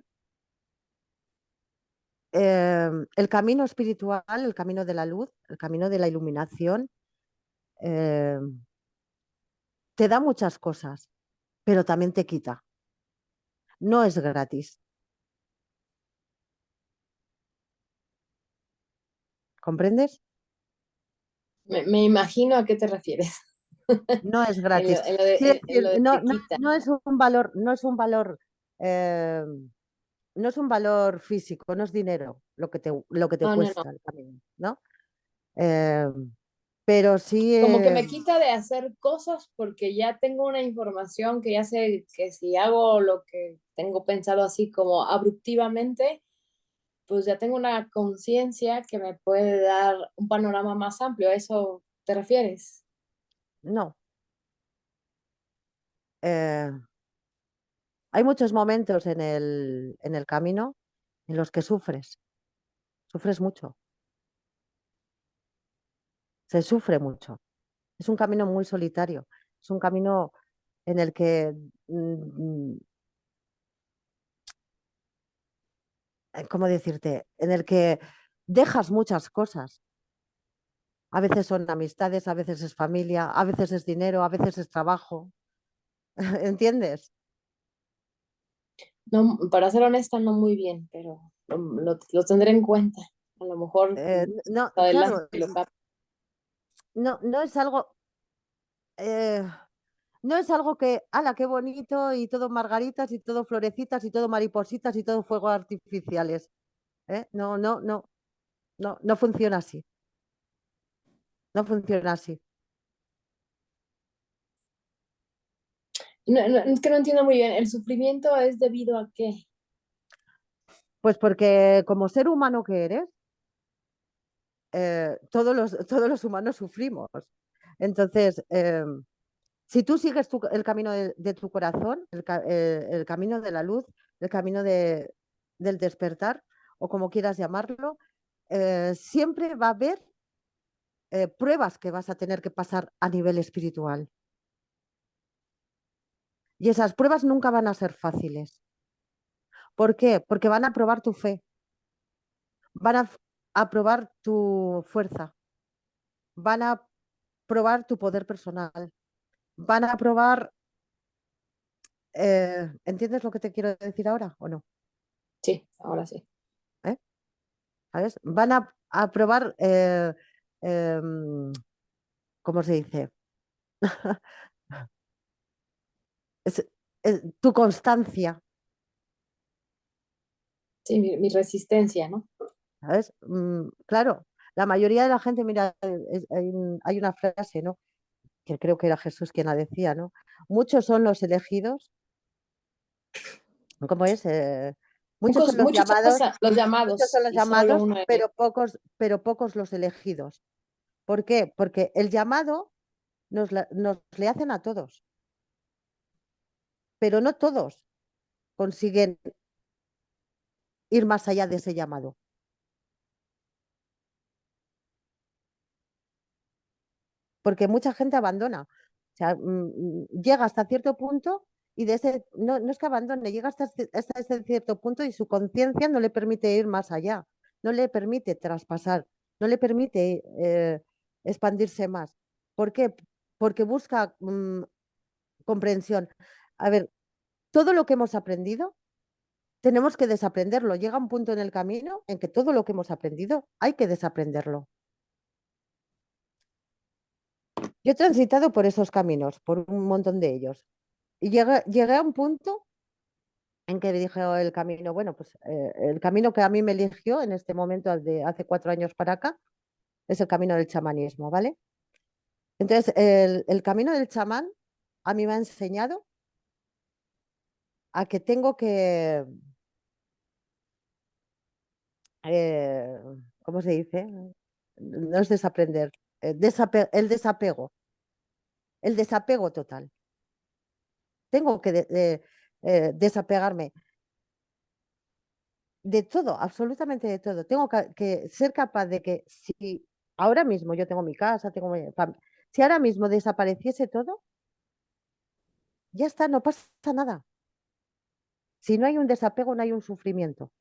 El camino espiritual, el camino de la luz, el camino de la iluminación, eh, te da muchas cosas, pero también te quita. No es gratis, ¿comprendes? Me imagino a qué te refieres. No es En lo, gratis. en lo de, Quiero en decir, lo de te quita. no es un valor, eh, no es un valor físico, no es dinero lo que te No, no, no. cuesta el camino, ¿no? Eh, pero sí, Como que me quita de hacer cosas porque ya tengo una información que ya sé que si hago lo que tengo pensado así como abruptivamente, pues ya tengo una conciencia que me puede dar un panorama más amplio. ¿A eso te refieres? no. Eh, hay muchos momentos en el camino en los que sufres mucho, se sufre mucho. Es un camino muy solitario, es un camino en el que, ¿cómo decirte? En el que dejas muchas cosas. A veces son amistades, a veces es familia, a veces es dinero, a veces es trabajo. ¿Entiendes? No, para ser honesta, no muy bien, pero lo tendré en cuenta. A lo mejor No, adelante claro, lo capto. no es algo, eh, no es algo que, ¡hala, qué bonito! Y todo margaritas y todo florecitas y todo maripositas y todo fuegos artificiales. ¿Eh? No funciona así. No funciona así. No, es que no entiendo muy bien. ¿El sufrimiento es debido a qué? Pues porque como ser humano que eres, todos los humanos sufrimos. Entonces, si tú sigues el camino de tu corazón, el camino de la luz, el camino del despertar, o como quieras llamarlo, siempre va a haber pruebas que vas a tener que pasar a nivel espiritual. Y esas pruebas nunca van a ser fáciles. ¿Por qué? Porque van a probar tu fe, van a probar tu fuerza, van a probar tu poder personal, van a probar... ¿entiendes lo que te quiero decir ahora o no? Sí, ahora sí. ¿Sabes? Van a probar, ¿cómo se dice? Es- tu constancia, Sí, mi resistencia, ¿no? ¿sabes? Claro, la mayoría de la gente, mira, hay una frase, ¿no? Que creo que era Jesús quien la decía, ¿no? Muchos son los elegidos, ¿cómo es? Muchos son los Muchos son llamados, los muchos llamados son los y solo llamados, uno es. pero pocos los elegidos. ¿Por qué? Porque el llamado nos le hacen a todos, pero no todos consiguen ir más allá de ese llamado. Porque mucha gente abandona. O sea, llega hasta cierto punto y de ese, no, no es que abandone, llega hasta ese cierto punto y su conciencia no le permite ir más allá, no le permite traspasar, no le permite expandirse más. ¿Por qué? Porque busca comprensión. A ver, todo lo que hemos aprendido tenemos que desaprenderlo. Llega un punto en el camino en que todo lo que hemos aprendido hay que desaprenderlo. Yo he transitado por esos caminos, por un montón de ellos. Y llegué a un punto en que dije el camino, bueno, pues el camino que a mí me eligió en este momento, de hace 4 años para acá, es el camino del chamanismo, ¿vale? Entonces, el camino del chamán a mí me ha enseñado a que tengo que, eh, ¿cómo se dice? No es desaprender, el desapego total. Tengo que desapegarme de todo, absolutamente de todo. Tengo que ser capaz de que si ahora mismo yo tengo mi casa, si ahora mismo desapareciese todo, ya está, no pasa nada. Si no hay un desapego, no hay un sufrimiento.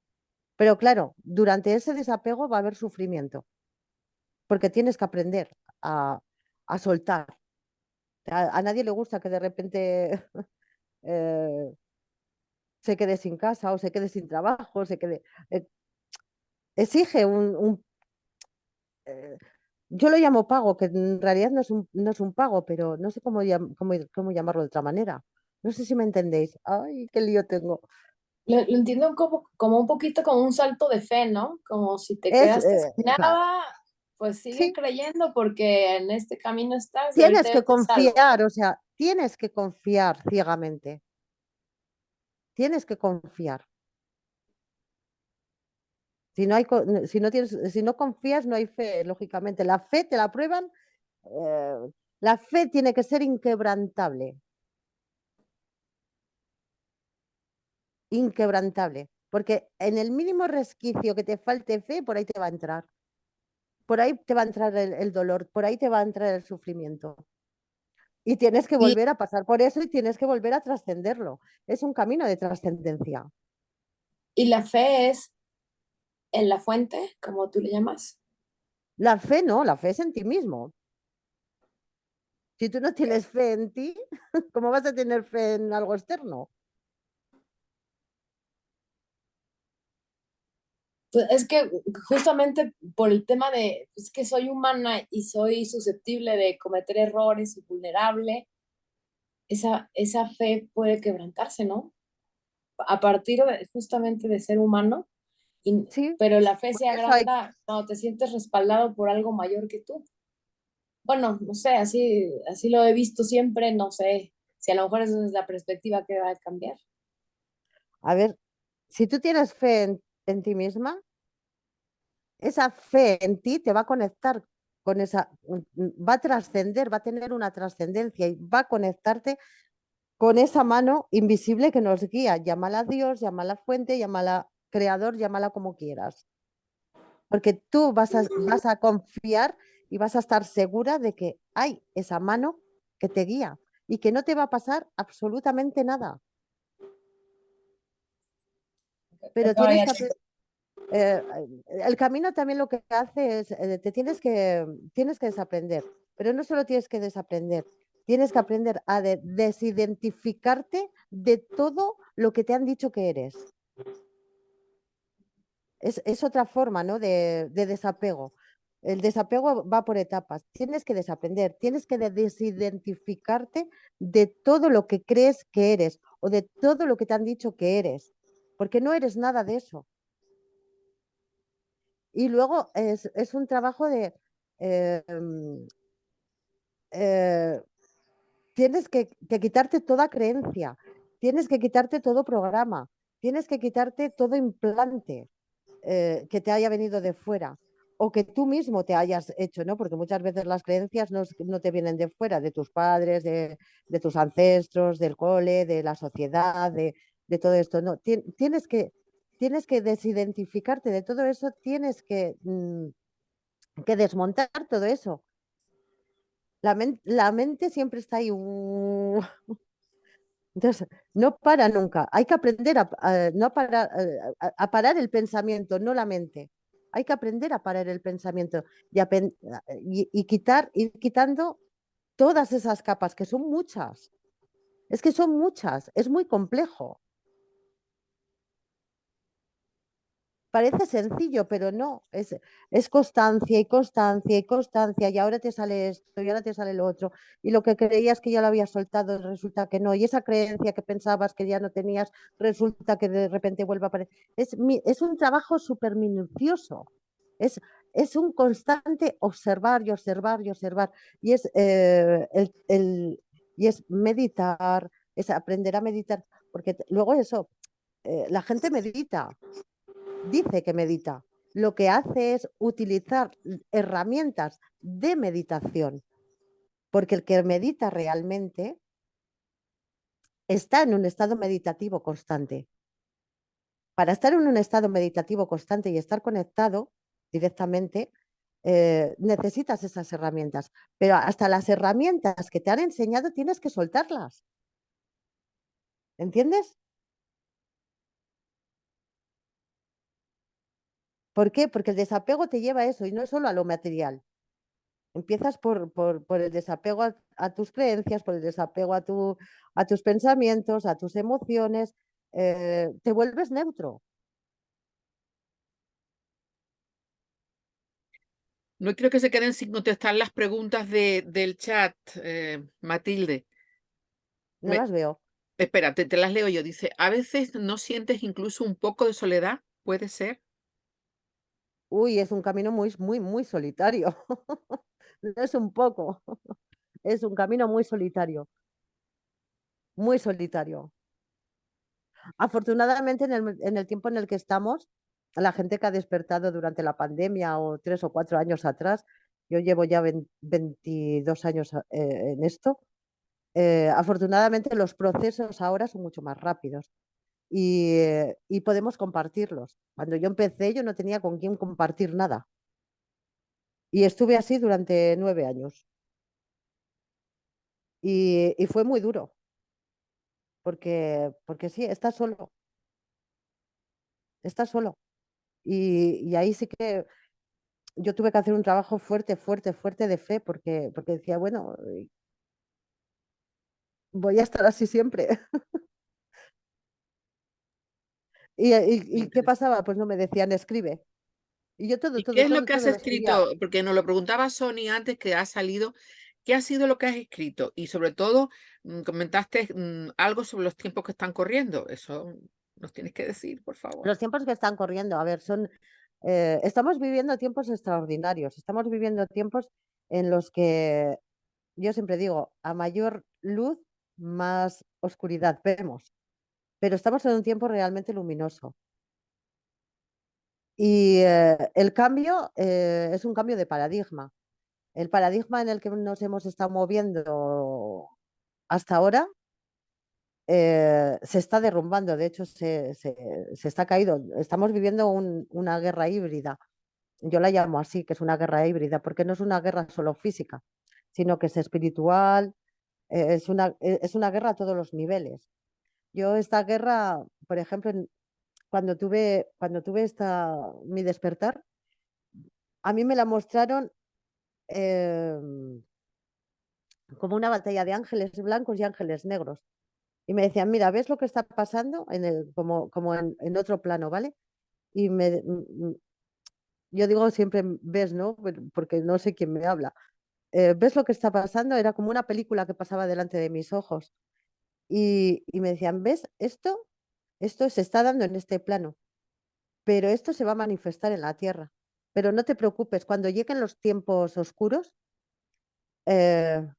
Pero claro, durante ese desapego va a haber sufrimiento, porque tienes que aprender a, a soltar. A nadie le gusta que de repente eh, se quede sin casa o se quede sin trabajo, eh, exige eh, yo lo llamo pago, que en realidad no es un pago, pero no sé cómo llamarlo de otra manera. No sé si me entendéis. Ay, qué lío tengo. Lo entiendo como un poquito como un salto de fe, ¿no? Como si te Es, quedaste sin claro, nada, pues sigue sí, creyendo porque en este camino estás y tienes ahorita que ya te salvo. confiar, o sea, tienes que confiar ciegamente. Tienes que confiar. Si no confías, no hay fe, lógicamente. La fe te la prueban, la fe tiene que ser inquebrantable. Inquebrantable, porque en el mínimo resquicio que te falte fe, por ahí te va a entrar. Por ahí te va a entrar el dolor, por ahí te va a entrar el sufrimiento. Y tienes que Y, volver a pasar por eso y tienes que volver a trascenderlo. Es un camino de trascendencia. y la fe es en la fuente, como tú le llamas. La fe no, la fe es en ti mismo. Si tú no tienes fe en ti, ¿cómo vas a tener fe en algo externo? Pues es que justamente por el tema de, es que soy humana y soy susceptible de cometer errores y vulnerable, esa fe puede quebrantarse, ¿no? A partir justamente de ser humano, Sí, pero la fe por se eso hay, agranda cuando te sientes respaldado por algo mayor que tú. Bueno, no sé, así lo he visto siempre, no sé si a lo mejor esa es la perspectiva que va a cambiar. a ver, si tú tienes fe en ti misma, esa fe en ti te va a conectar con va a trascender, va a tener una trascendencia y va a conectarte con esa mano invisible que nos guía. Llámala a Dios, llámala fuente, llámala creador, llámala como quieras. Porque tú vas a confiar y vas a estar segura de que hay esa mano que te guía y que no te va a pasar absolutamente nada. Pero tienes que el camino también lo que hace es, tienes que desaprender, pero no solo tienes que desaprender, tienes que aprender a desidentificarte de todo lo que te han dicho que eres. Es otra forma, ¿no? de desapego. El desapego va por etapas. Tienes que desaprender, tienes que desidentificarte de todo lo que crees que eres o de todo lo que te han dicho que eres, porque no eres nada de eso. Y luego es un trabajo de... tienes que quitarte toda creencia, tienes que quitarte todo programa, tienes que quitarte todo implante que te haya venido de fuera o que tú mismo te hayas hecho, ¿no? Porque muchas veces las creencias no te vienen de fuera, de tus padres, de tus ancestros, del cole, de la sociedad, de todo esto. No, tienes que desidentificarte de todo eso, tienes que desmontar todo eso. La mente siempre está ahí. Entonces, no para nunca. Hay que aprender no parar, a parar el pensamiento, no la mente. Hay que aprender a parar el pensamiento ir quitando todas esas capas, que son muchas. Es que son muchas, es muy complejo. Parece sencillo, pero no, es constancia y constancia y constancia, y ahora te sale esto y ahora te sale lo otro, y lo que creías que ya lo habías soltado resulta que no, y esa creencia que pensabas que ya no tenías resulta que de repente vuelve a aparecer. Es un trabajo súper minucioso, es un constante observar y observar y observar, y y es meditar, es aprender a meditar, porque luego eso, la gente medita, dice que medita. Lo que hace es utilizar herramientas de meditación, porque el que medita realmente está en un estado meditativo constante. Para estar en un estado meditativo constante y estar conectado directamente, necesitas esas herramientas, pero hasta las herramientas que te han enseñado tienes que soltarlas. ¿Entiendes? ¿Por qué? Porque el desapego te lleva a eso y no solo a lo material. Empiezas por el desapego a tus creencias, por el desapego a tus pensamientos, a tus emociones, te vuelves neutro. No quiero que se queden sin contestar las preguntas del chat, Matilde. No las veo. Espera, te las leo yo. Dice, ¿a veces no sientes incluso un poco de soledad? ¿Puede ser? Uy, es un camino muy, muy, muy solitario. No es un poco, es un camino muy solitario, muy solitario. Afortunadamente, en el tiempo en el que estamos, la gente que ha despertado durante la pandemia o 3 o 4 años atrás, yo llevo ya 22 años en esto, afortunadamente los procesos ahora son mucho más rápidos y podemos compartirlos. Cuando yo empecé, yo no tenía con quién compartir nada y estuve así durante 9 años y fue muy duro porque sí, estás solo. Y ahí sí que yo tuve que hacer un trabajo fuerte, fuerte, fuerte de fe porque decía, bueno, voy a estar así siempre. ¿Y qué pasaba? Pues no me decían, escribe. Y yo todo, ¿Y qué todo, es lo todo, que has todo lo escribía. escrito? Porque nos lo preguntaba Sony antes que ha salido. ¿Qué ha sido lo que has escrito? Y sobre todo, comentaste algo sobre los tiempos que están corriendo. Eso nos tienes que decir, por favor. Los tiempos que están corriendo, a ver, estamos viviendo tiempos extraordinarios, estamos viviendo tiempos en los que, yo siempre digo, a mayor luz, más oscuridad vemos, pero estamos en un tiempo realmente luminoso. Y el cambio es un cambio de paradigma. El paradigma en el que nos hemos estado moviendo hasta ahora se está derrumbando, de hecho se está caído. Estamos viviendo una guerra híbrida. Yo la llamo así, que es una guerra híbrida, porque no es una guerra solo física, sino que es espiritual, es una guerra a todos los niveles. Yo esta guerra, por ejemplo, cuando tuve mi despertar, a mí me la mostraron como una batalla de ángeles blancos y ángeles negros. Y me decían, mira, ¿ves lo que está pasando como en otro plano, ¿vale? Y yo digo siempre, ves, ¿no? Porque no sé quién me habla. ¿Ves lo que está pasando? Era como una película que pasaba delante de mis ojos. Y me decían, ¿ves? Esto se está dando en este plano, pero esto se va a manifestar en la tierra. Pero no te preocupes, cuando lleguen los tiempos oscuros, eh,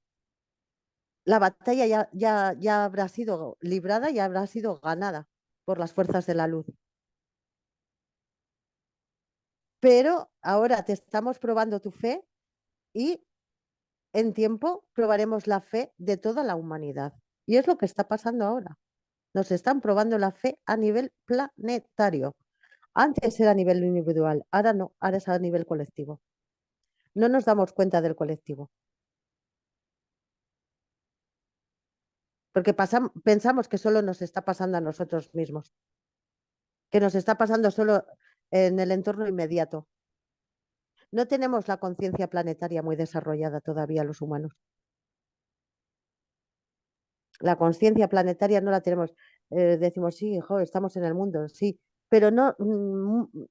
la batalla ya habrá sido librada, ya habrá sido ganada por las fuerzas de la luz. Pero ahora te estamos probando tu fe y en tiempo probaremos la fe de toda la humanidad. Y es lo que está pasando ahora. Nos están probando la fe a nivel planetario. Antes era a nivel individual, ahora no, ahora es a nivel colectivo. No nos damos cuenta del colectivo. Porque pensamos que solo nos está pasando a nosotros mismos, que nos está pasando solo en el entorno inmediato. No tenemos la conciencia planetaria muy desarrollada todavía los humanos. La conciencia planetaria no la tenemos. Decimos, sí, jo, estamos en el mundo, sí, pero no,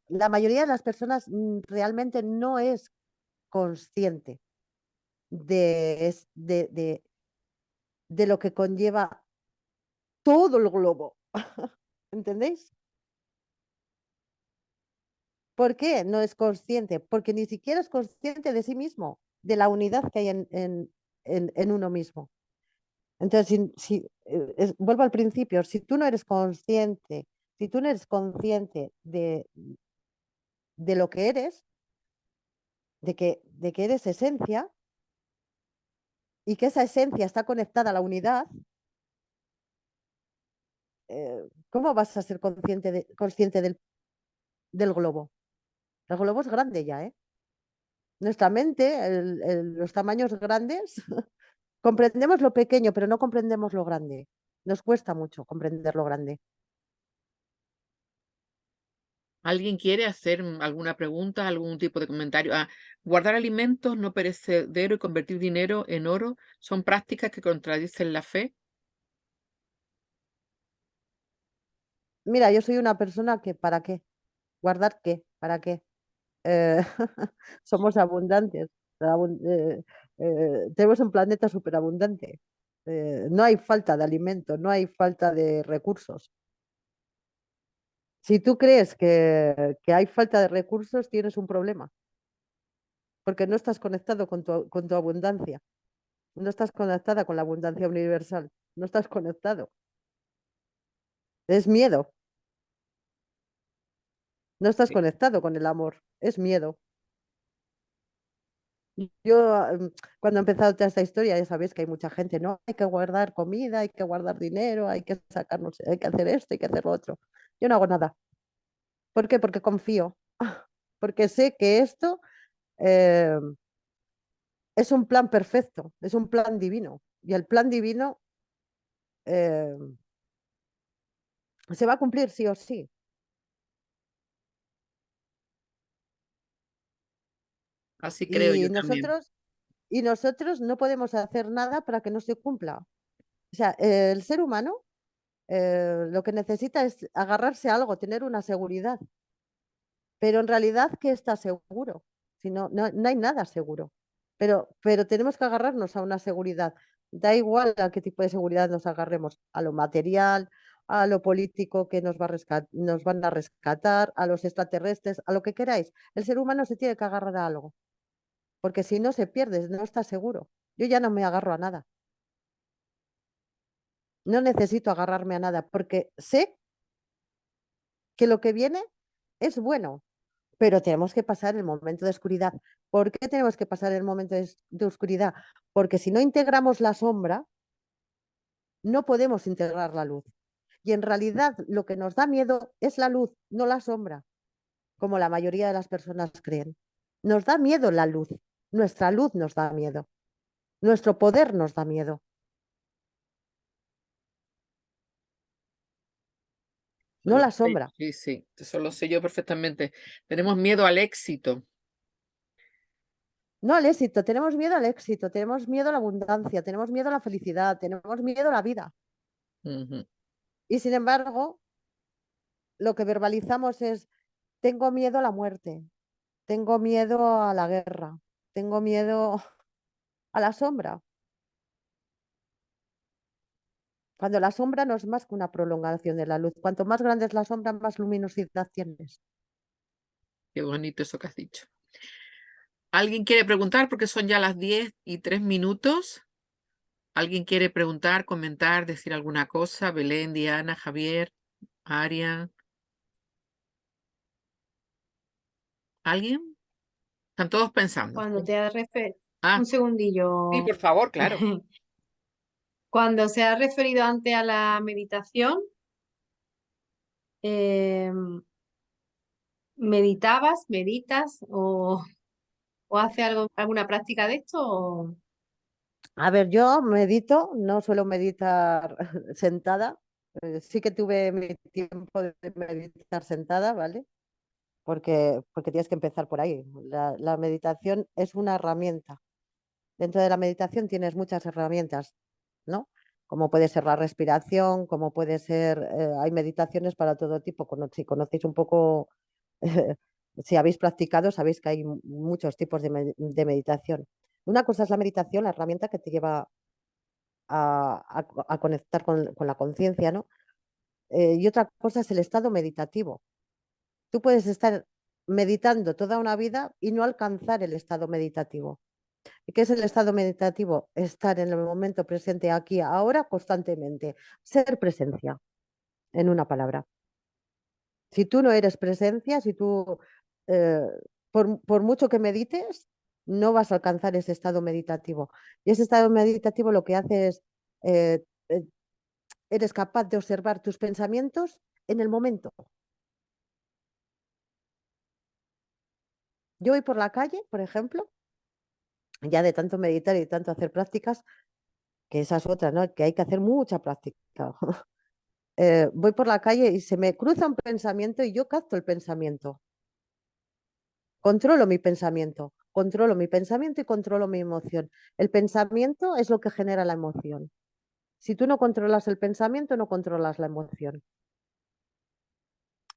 la mayoría de las personas realmente no es consciente de lo que conlleva todo el globo. ¿Entendéis? ¿Por qué no es consciente? Porque ni siquiera es consciente de sí mismo, de la unidad que hay en uno mismo. Entonces, vuelvo al principio, si tú no eres consciente, si tú no eres consciente de lo que eres, de que eres esencia y que esa esencia está conectada a la unidad, ¿cómo vas a ser consciente del globo? El globo es grande ya, ¿eh? Nuestra mente, los tamaños grandes, comprendemos lo pequeño, pero no comprendemos lo grande. Nos cuesta mucho comprender lo grande. ¿Alguien quiere hacer alguna pregunta, algún tipo de comentario? Guardar alimentos no perecedero y convertir dinero en oro son prácticas que contradicen la fe. Mira, yo soy una persona que, ¿para qué? ¿Guardar qué? ¿Para qué? Eh, somos abundantes. Tenemos un planeta superabundante. No hay falta de alimento, no hay falta de recursos. Si tú crees que hay falta de recursos, tienes un problema, porque no estás conectado con tu abundancia, no estás conectada con la abundancia universal, no estás conectado. Es miedo, no estás Sí. conectado con el amor, es miedo. Yo, cuando he empezado toda esta historia, ya sabéis que hay mucha gente, ¿no? Hay que guardar comida, hay que guardar dinero, hay que sacarnos, hay que hacer esto, hay que hacer lo otro. Yo no hago nada. ¿Por qué? Porque confío, porque sé que esto eh, es un plan perfecto, es un plan divino. Y el plan divino eh, se va a cumplir sí o sí. Así creo Y yo también. nosotros, y nosotros no podemos hacer nada para que no se cumpla. O sea, el ser humano lo que necesita es agarrarse a algo, tener una seguridad. Pero en realidad, ¿qué está seguro? Si no hay nada seguro. Pero tenemos que agarrarnos a una seguridad. Da igual a qué tipo de seguridad nos agarremos, a lo material, a lo político que nos van a rescatar, a los extraterrestres, a lo que queráis. El ser humano se tiene que agarrar a algo, porque si no se pierde, no está seguro. Yo ya no me agarro a nada. No necesito agarrarme a nada, porque sé que lo que viene es bueno. Pero tenemos que pasar el momento de oscuridad. ¿Por qué tenemos que pasar el momento de oscuridad? Porque si no integramos la sombra, no podemos integrar la luz. Y en realidad lo que nos da miedo es la luz, no la sombra, como la mayoría de las personas creen. Nos da miedo la luz, nuestra luz nos da miedo, nuestro poder nos da miedo, no la sombra. Sí, sí, eso lo sé yo perfectamente. Tenemos miedo al éxito. No al éxito, tenemos miedo al éxito, tenemos miedo a la abundancia, tenemos miedo a la felicidad, tenemos miedo a la vida. Ujú. Y sin embargo, lo que verbalizamos es, tengo miedo a la muerte, tengo miedo a la guerra, tengo miedo a la sombra. Cuando la sombra no es más que una prolongación de la luz. Cuanto más grande es la sombra, más luminosidad tienes. Qué bonito eso que has dicho. ¿Alguien quiere preguntar? Porque son ya las 10:03. ¿Alguien quiere preguntar, comentar, decir alguna cosa? Belén, Diana, Javier, Arian. ¿Alguien? Están todos pensando. Cuando te has referido, Ah, un sí, segundillo, por favor, claro. cuando se ha referido antes a la meditación, meditas o haces alguna práctica de esto? A ver, yo medito, no suelo meditar sentada. Sí que tuve mi tiempo de meditar sentada, ¿vale? Porque tienes que empezar por ahí. La meditación es una herramienta. Dentro de la meditación tienes muchas herramientas, ¿no? Como puede ser la respiración, como puede ser, hay meditaciones para todo tipo. Si conocéis un poco, si habéis practicado, sabéis que hay muchos tipos de meditación. Una cosa es la meditación, la herramienta que te lleva a conectar con la conciencia, ¿no? Y otra cosa es el estado meditativo. Tú puedes estar meditando toda una vida y no alcanzar el estado meditativo. ¿Y qué es el estado meditativo? Estar en el momento presente, aquí, ahora, constantemente. Ser presencia, en una palabra. Si tú no eres presencia, si tú, eh, por mucho que medites, no vas a alcanzar ese estado meditativo. Y ese estado meditativo lo que hace es, eh, eh, eres capaz de observar tus pensamientos en el momento. Yo voy por la calle, por ejemplo, ya de tanto meditar y tanto hacer prácticas, que esa es otra, ¿no? Que hay que hacer mucha práctica. Voy por la calle y se me cruza un pensamiento y yo capto el pensamiento. Controlo mi pensamiento y controlo mi emoción. El pensamiento es lo que genera la emoción. Si tú no controlas el pensamiento, no controlas la emoción.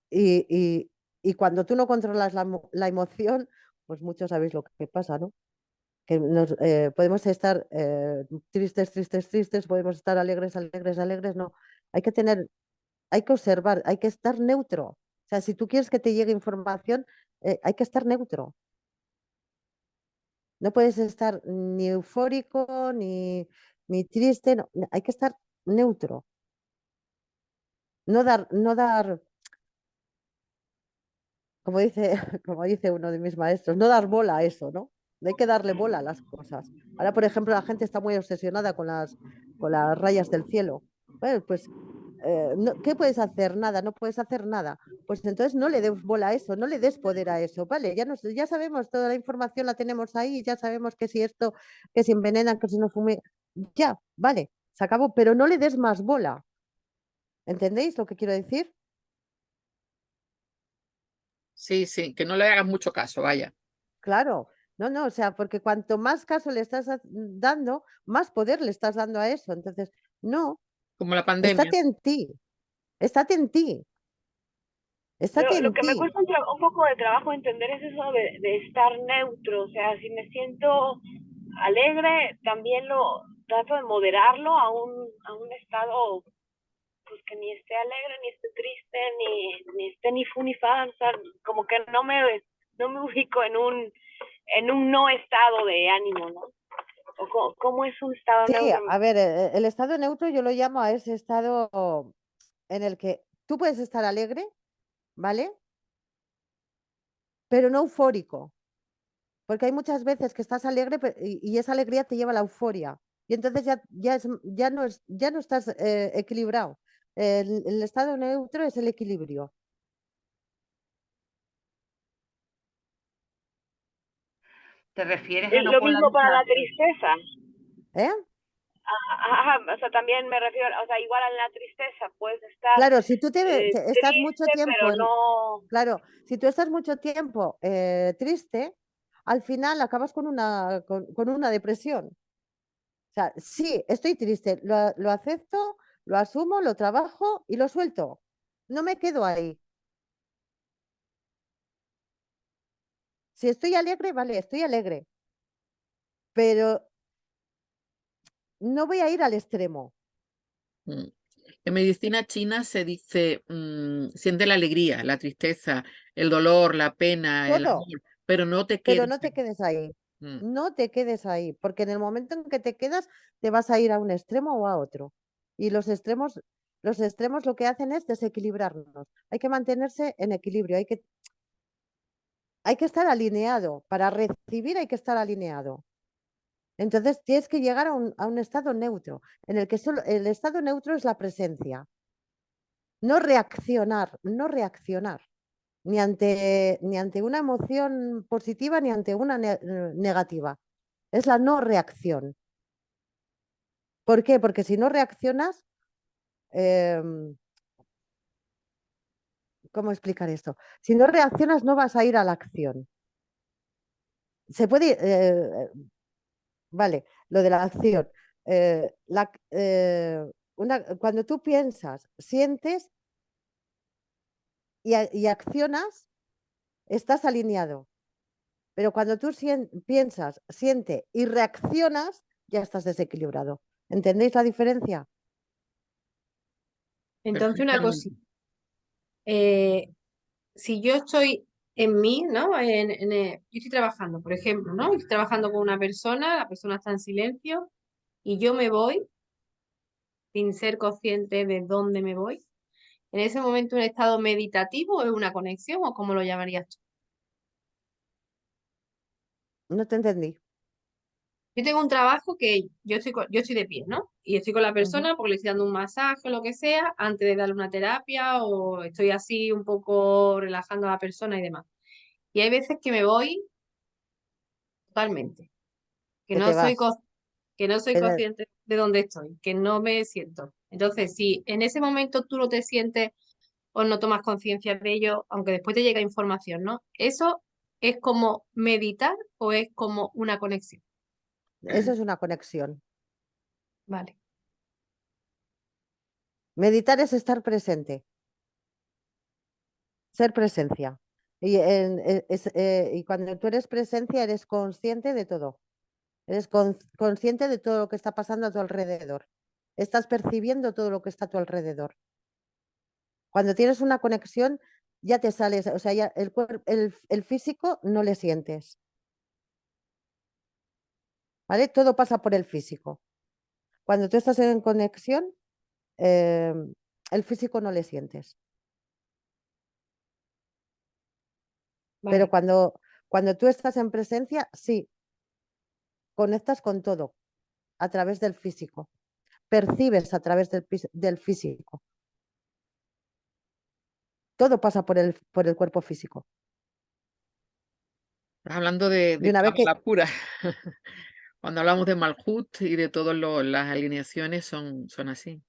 Y cuando tú no controlas la emoción, pues muchos sabéis lo que pasa, ¿no? Que podemos estar tristes, tristes, tristes, podemos estar alegres, alegres, alegres, no. Hay que observar, hay que estar neutro. O sea, si tú quieres que te llegue información, hay que estar neutro. No puedes estar ni eufórico, ni triste, no, hay que estar neutro. No dar, como dice, como dice uno de mis maestros, no dar bola a eso, ¿no? No hay que darle bola a las cosas. Ahora, por ejemplo, la gente está muy obsesionada con las rayas del cielo. Bueno, pues, ¿qué puedes hacer? Nada, no puedes hacer nada. Pues entonces no le des bola a eso, no le des poder a eso, ¿vale? Ya sabemos, toda la información la tenemos ahí, ya sabemos que si esto, que si envenenan, que si no fume, ya, vale, se acabó, pero no le des más bola. ¿Entendéis lo que quiero decir? Sí, sí, que no le hagas mucho caso, vaya. Claro, no, o sea, porque cuanto más caso le estás dando, más poder le estás dando a eso. Entonces, no, Como la pandemia. estate en ti, estate en ti, estate Lo en que me ti. cuesta un poco de trabajo entender es eso de estar neutro, o sea, si me siento alegre, también lo trato de moderarlo a un estado pues que ni esté alegre, ni esté triste, ni esté ni fu ni fa, o sea, como que no me ubico en un no estado de ánimo, ¿no? O cómo es un estado Sí, neutro. a ver, el estado neutro yo lo llamo a ese estado en el que tú puedes estar alegre, ¿vale? Pero no eufórico, porque hay muchas veces que estás alegre y esa alegría te lleva a la euforia. y entonces ya no estás equilibrado. El estado neutro es el equilibrio. ¿Te refieres a Es no lo mismo para la polarizarte? tristeza. ¿Eh? Ajá, o sea, también me refiero, o sea, igual a la tristeza, puedes estar Claro, si tú estás mucho triste, tiempo pero no. claro, si tú estás mucho tiempo triste, al final acabas con una depresión. O sea, sí, estoy triste, lo acepto, lo asumo, lo trabajo y lo suelto. No me quedo ahí. Si estoy alegre, vale, estoy alegre, pero no voy a ir al extremo. Mm. En medicina china se dice, siente la alegría, la tristeza, el dolor, la pena, el Todo, amor, pero no te pero quedes no te ahí. quedes ahí. Mm. No te quedes ahí, porque en el momento en que te quedas, te vas a ir a un extremo o a otro. Y los extremos lo que hacen es desequilibrarnos. Hay que mantenerse en equilibrio, hay que estar alineado. Para recibir hay que estar alineado. Entonces tienes que llegar a un estado neutro, en el que solo el estado neutro es la presencia. No reaccionar, no reaccionar, ni ante una emoción positiva ni ante una negativa. Es la no reacción. ¿Por qué? Porque si no reaccionas, em, ¿cómo explicar esto? Si no reaccionas, no vas a ir a la acción. Se puede, vale, lo de la acción. Cuando tú piensas, sientes y accionas, estás alineado. Pero cuando tú piensas, sientes y reaccionas, ya estás desequilibrado. ¿Entendéis la diferencia? Entonces, una Perfectamente. cosita. Si yo estoy en mí, ¿no? Yo estoy trabajando, por ejemplo, ¿no? Estoy trabajando con una persona, la persona está en silencio y yo me voy sin ser consciente de dónde me voy. En ese momento, ¿un estado meditativo es una conexión o cómo lo llamarías tú? No te entendí. Yo tengo un trabajo que yo estoy de pie, ¿no? Y estoy con la Ujú. persona porque le estoy dando un masaje o lo que sea antes de darle una terapia o estoy así un poco relajando a la persona y demás. Y hay veces que me voy totalmente, que Que no te soy, vas. que no soy Pero consciente de dónde estoy, que no me siento. Entonces, si en ese momento tú no te sientes o no tomas conciencia de ello, aunque después te llega información, ¿no? ¿Eso es como meditar o es como una conexión? eso es una conexión. Vale. Meditar es estar presente, ser presencia. Y cuando tú eres presencia, eres consciente de todo. Eres consciente de todo lo que está pasando a tu alrededor. Estás percibiendo todo lo que está a tu alrededor. Cuando tienes una conexión, ya te sales, o sea, ya el físico no le sientes, ¿vale? Todo pasa por el físico. Cuando tú estás en conexión, eh, el físico no le sientes. Pero Vale, cuando tú estás en presencia, sí, conectas con todo a través del físico, percibes a través del físico. Todo pasa por el cuerpo físico. Estás hablando Y de una vez que, cábala pura. Cuando hablamos de Malhut y de todas las alineaciones son así.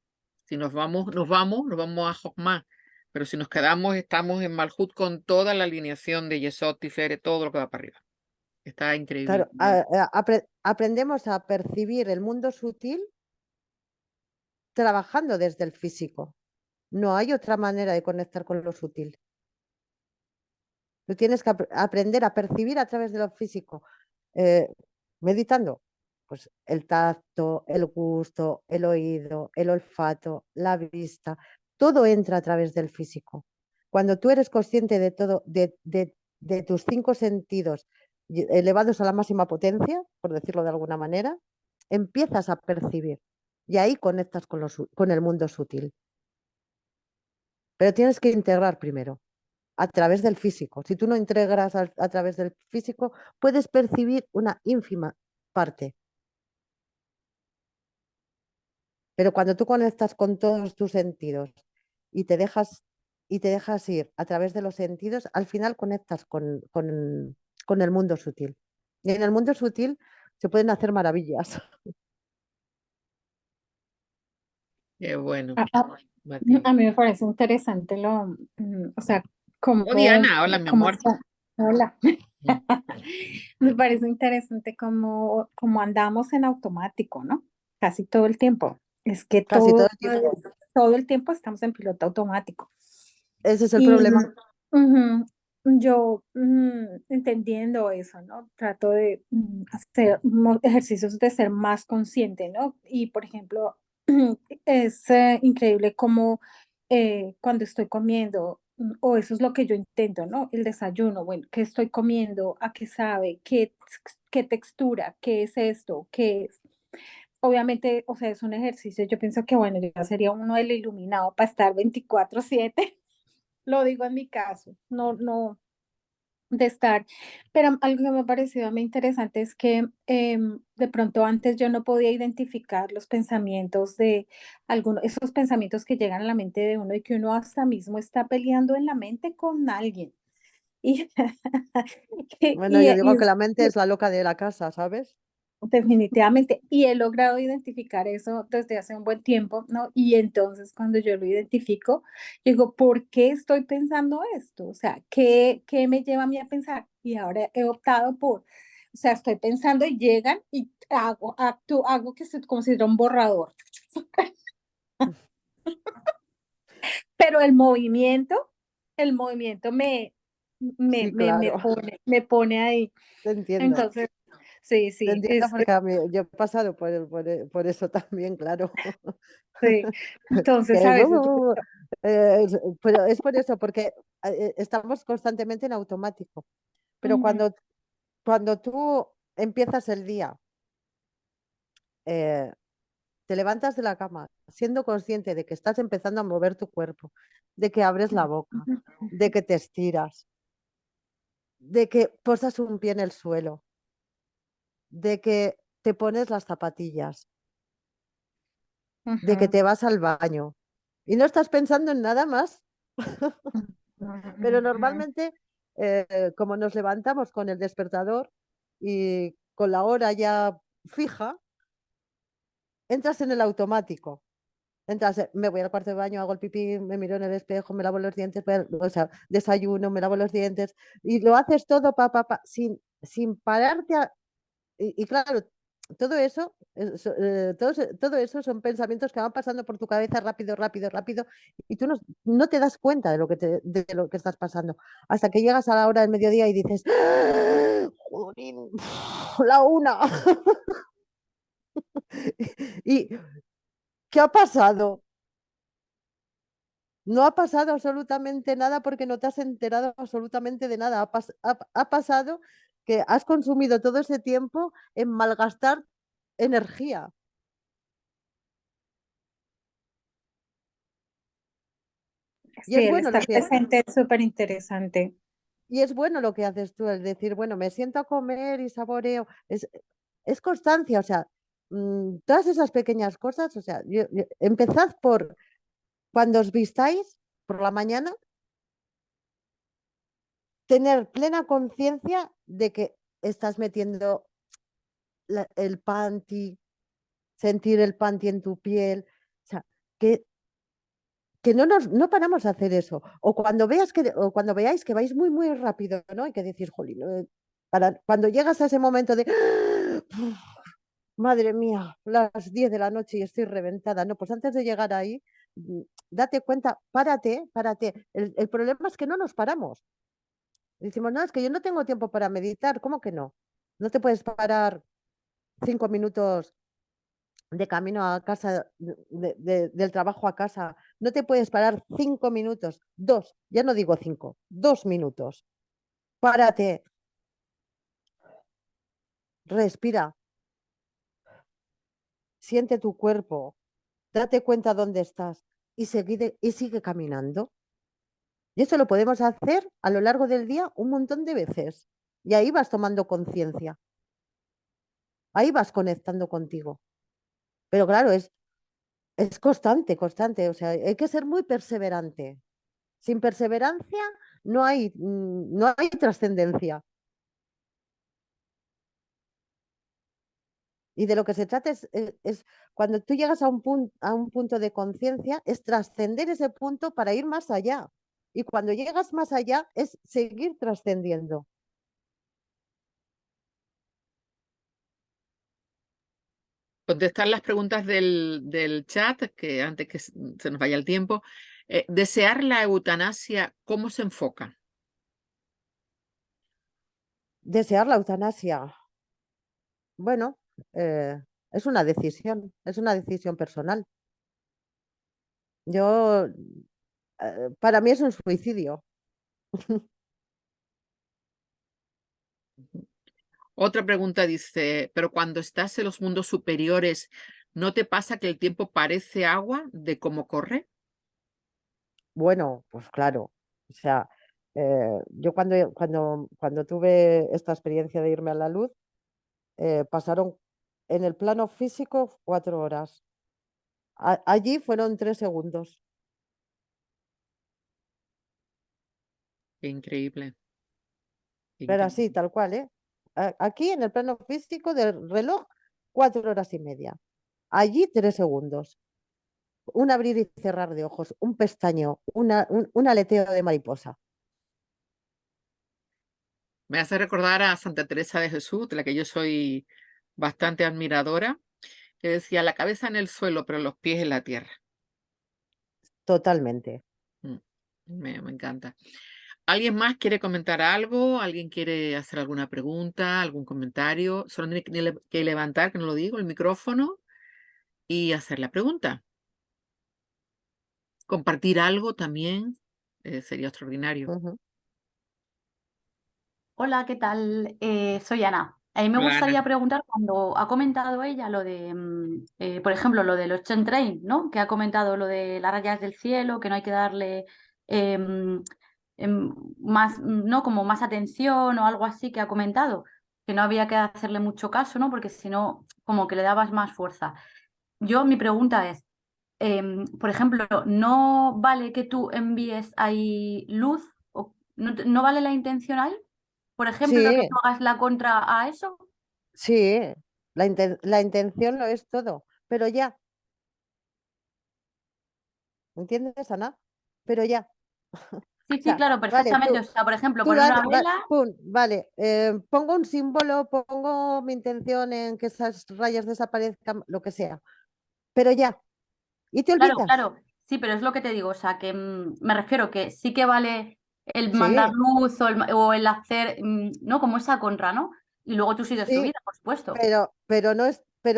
Si nos vamos a Jokmah. Pero si nos quedamos, estamos en Malhut con toda la alineación de Yesod, Tiferet, todo lo que va para arriba. Está increíble. claro, aprendemos a percibir el mundo sutil trabajando desde el físico. No hay otra manera de conectar con lo sutil. Tú tienes que aprender a percibir a través de lo físico, eh, meditando. Pues el tacto, el gusto, el oído, el olfato, la vista, todo entra a través del físico. Cuando tú eres consciente de todo, de tus cinco sentidos elevados a la máxima potencia, por decirlo de alguna manera, empiezas a percibir y ahí conectas con el mundo sutil. Pero tienes que integrar primero a través del físico. Si tú no integras a través del físico, puedes percibir una ínfima parte. Pero cuando tú conectas con todos tus sentidos y te dejas, y te dejas ir a través de los sentidos, al final conectas con el mundo sutil. Y en el mundo sutil se pueden hacer maravillas. Qué bueno, A, a- Matilde. a mí me parece interesante o sea, Oh, cómo, Diana, hola, mi cómo amor. está. Hola. Mm. Me parece interesante cómo andamos en automático, ¿no? Casi todo el tiempo. Es que Casi todo el tiempo. todo el tiempo estamos en piloto automático. Ese es el Y problema. ujú, yo entendiendo eso, ¿no? Trato de hacer ejercicios de ser más consciente, ¿no? Y por ejemplo, es increíble cómo cuando estoy comiendo, o eso es lo que yo intento, ¿no? El desayuno, bueno, ¿qué estoy comiendo? ¿A qué sabe? ¿Qué textura? ¿Qué es esto? ¿Qué es? Obviamente, o sea, es un ejercicio, yo pienso que, bueno, yo ya sería uno del iluminado para estar 24/7. Lo digo en mi caso, no de estar, pero algo que me pareció a mí interesante es que de pronto antes yo no podía identificar los pensamientos de algunos, esos pensamientos que llegan a la mente de uno y que uno hasta mismo está peleando en la mente con alguien. Y, Bueno, yo y digo que la mente es la loca de la casa, ¿sabes? definitivamente, y he logrado identificar eso desde hace un buen tiempo, ¿no? Y entonces cuando yo lo identifico, digo, ¿por qué estoy pensando esto? O sea, ¿qué me lleva a mí a pensar? Y ahora he optado por, o sea, estoy pensando y llegan y hago que sea como si fuera un borrador, pero el movimiento Sí, claro, me pone ahí. te entiendo. Entonces, sí, Te sí, entiendo porque yo he pasado por eso también, claro. sí. Entonces, Que, a veces pero es por eso, porque estamos constantemente en automático. Pero ujú, cuando tú empiezas el día, eh, te levantas de la cama siendo consciente de que estás empezando a mover tu cuerpo, de que abres la boca, ujú, de que te estiras, de que posas un pie en el suelo, de que te pones las zapatillas, de que ujú. te vas al baño y no estás pensando en nada más. Pero Ujú. normalmente, como nos levantamos con el despertador y con la hora ya fija, entras en el automático. Entras, me voy al cuarto de baño, hago el pipí, me miro en el espejo, me lavo los dientes, o sea, desayuno, me lavo los dientes y lo haces todo sin pararte y claro, todo eso, todo eso son pensamientos que van pasando por tu cabeza rápido, rápido, rápido, y tú no te das cuenta de lo que estás pasando, hasta que llegas a la hora del mediodía y dices, ¡ah! ¡Jolín! La una. ¿Y qué ha pasado? No ha pasado absolutamente nada porque no te has enterado absolutamente de nada. Ha pasado que has consumido todo ese tiempo en malgastar energía. Y Sí, es el bueno lo estar que, presente es súper interesante. y es bueno lo que haces tú, el decir, bueno, me siento a comer y saboreo. Es constancia, o sea, todas esas pequeñas cosas, o sea, empezad por cuando os vistáis por la mañana, tener plena conciencia de que estás metiendo el panty, sentir el panty en tu piel, o sea, que, que no paramos a hacer eso. O cuando veáis que vais muy, muy rápido, ¿no? Y que decís, jolín, cuando llegas a ese momento de, madre mía, las 10 de la noche y estoy reventada, no, pues antes de llegar ahí, date cuenta, párate. El problema es que no nos paramos. Decimos, no, es que yo no tengo tiempo para meditar, ¿cómo que no? No te puedes parar 5 minutos de camino a casa, del trabajo a casa, no te puedes parar 5 minutos, dos, ya no digo 5, 2 minutos. Párate, respira, siente tu cuerpo, date cuenta dónde estás y sigue caminando. Y eso lo podemos hacer a lo largo del día un montón de veces. Y ahí vas tomando conciencia, ahí vas conectando contigo. Pero claro, Es constante, constante. O sea, hay que ser muy perseverante. Sin perseverancia no hay trascendencia. Y de lo que se trata cuando tú llegas a un punto de conciencia, es trascender ese punto para ir más allá. Y cuando llegas más allá, es seguir trascendiendo. Contestar las preguntas del chat, que antes que se nos vaya el tiempo. Desear la eutanasia, ¿cómo se enfoca? Desear la eutanasia. Bueno, es una decisión personal. Yo, para mí es un suicidio. Otra pregunta dice, pero cuando estás en los mundos superiores, ¿no te pasa que el tiempo parece agua de cómo corre? Bueno, pues claro. O sea, yo cuando tuve esta experiencia de irme a la luz, pasaron en el plano físico 4 horas. Allí fueron 3 segundos. Qué increíble. Qué Pero así, increíble. tal cual, ¿eh? Aquí en el plano físico del reloj, 4 horas y media. Allí 3 segundos. Un abrir y cerrar de ojos, un pestañeo, un aleteo de mariposa. Me hace recordar a Santa Teresa de Jesús, de la que yo soy bastante admiradora, que decía la cabeza en el suelo, pero los pies en la tierra. Totalmente. Mm, me encanta. ¿Alguien más quiere comentar algo? ¿Alguien quiere hacer alguna pregunta, algún comentario? Solo tiene que levantar, que no lo digo, el micrófono y hacer la pregunta. Compartir algo también sería extraordinario. Ujú, Hola, ¿qué tal? Soy Ana. A mí me Hola, Ana. gustaría preguntar cuando ha comentado ella lo de, por ejemplo, lo de los Train, ¿no? Que ha comentado lo de las rayas del cielo, que no hay que darle em, más, ¿no? Como más atención o algo así que ha comentado, que no había que hacerle mucho caso, ¿no? Porque si no, como que le dabas más fuerza. Mi pregunta es, por ejemplo, ¿no vale que tú envíes ahí luz? ¿O no vale la intención ahí? Por ejemplo, que sí, tú hagas la contra a eso. sí. La intención lo es todo. Pero ya, ¿entiendes, Ana? Pero ya. Sí, O sí, sea, claro, vale, perfectamente. O sea, por ejemplo, tú poner das, una vela. pum, vale, pongo un símbolo, pongo mi intención en que esas rayas desaparezcan, lo que sea. Pero ya. Y te Claro, olvidas. claro. Sí, pero es lo que te digo. O sea, que me refiero que sí que vale el mandar Sí, luz o el hacer, ¿no? Como esa contra, ¿no? Y luego tú sigues tu sí, vida, por supuesto. pero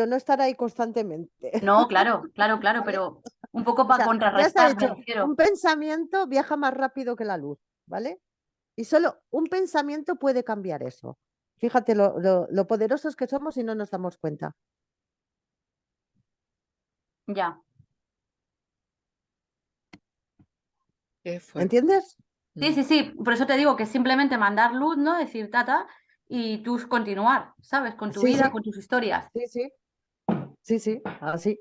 no estar ahí constantemente. No, claro, claro, claro, ¿Vale? pero un poco O para sea, ya está contrarrestar, me hecho. Un refiero. pensamiento viaja más rápido que la luz, ¿vale? Y solo un pensamiento puede cambiar eso. Fíjate lo poderosos que somos y no nos damos cuenta. Ya. Qué fuerte. ¿Entiendes? Sí, Mm. sí, sí. Por eso te digo que simplemente mandar luz, ¿no? Decir tata y tú continuar, ¿sabes? Con tu Sí, vida, sí, con tus historias. sí, sí, sí, sí, así.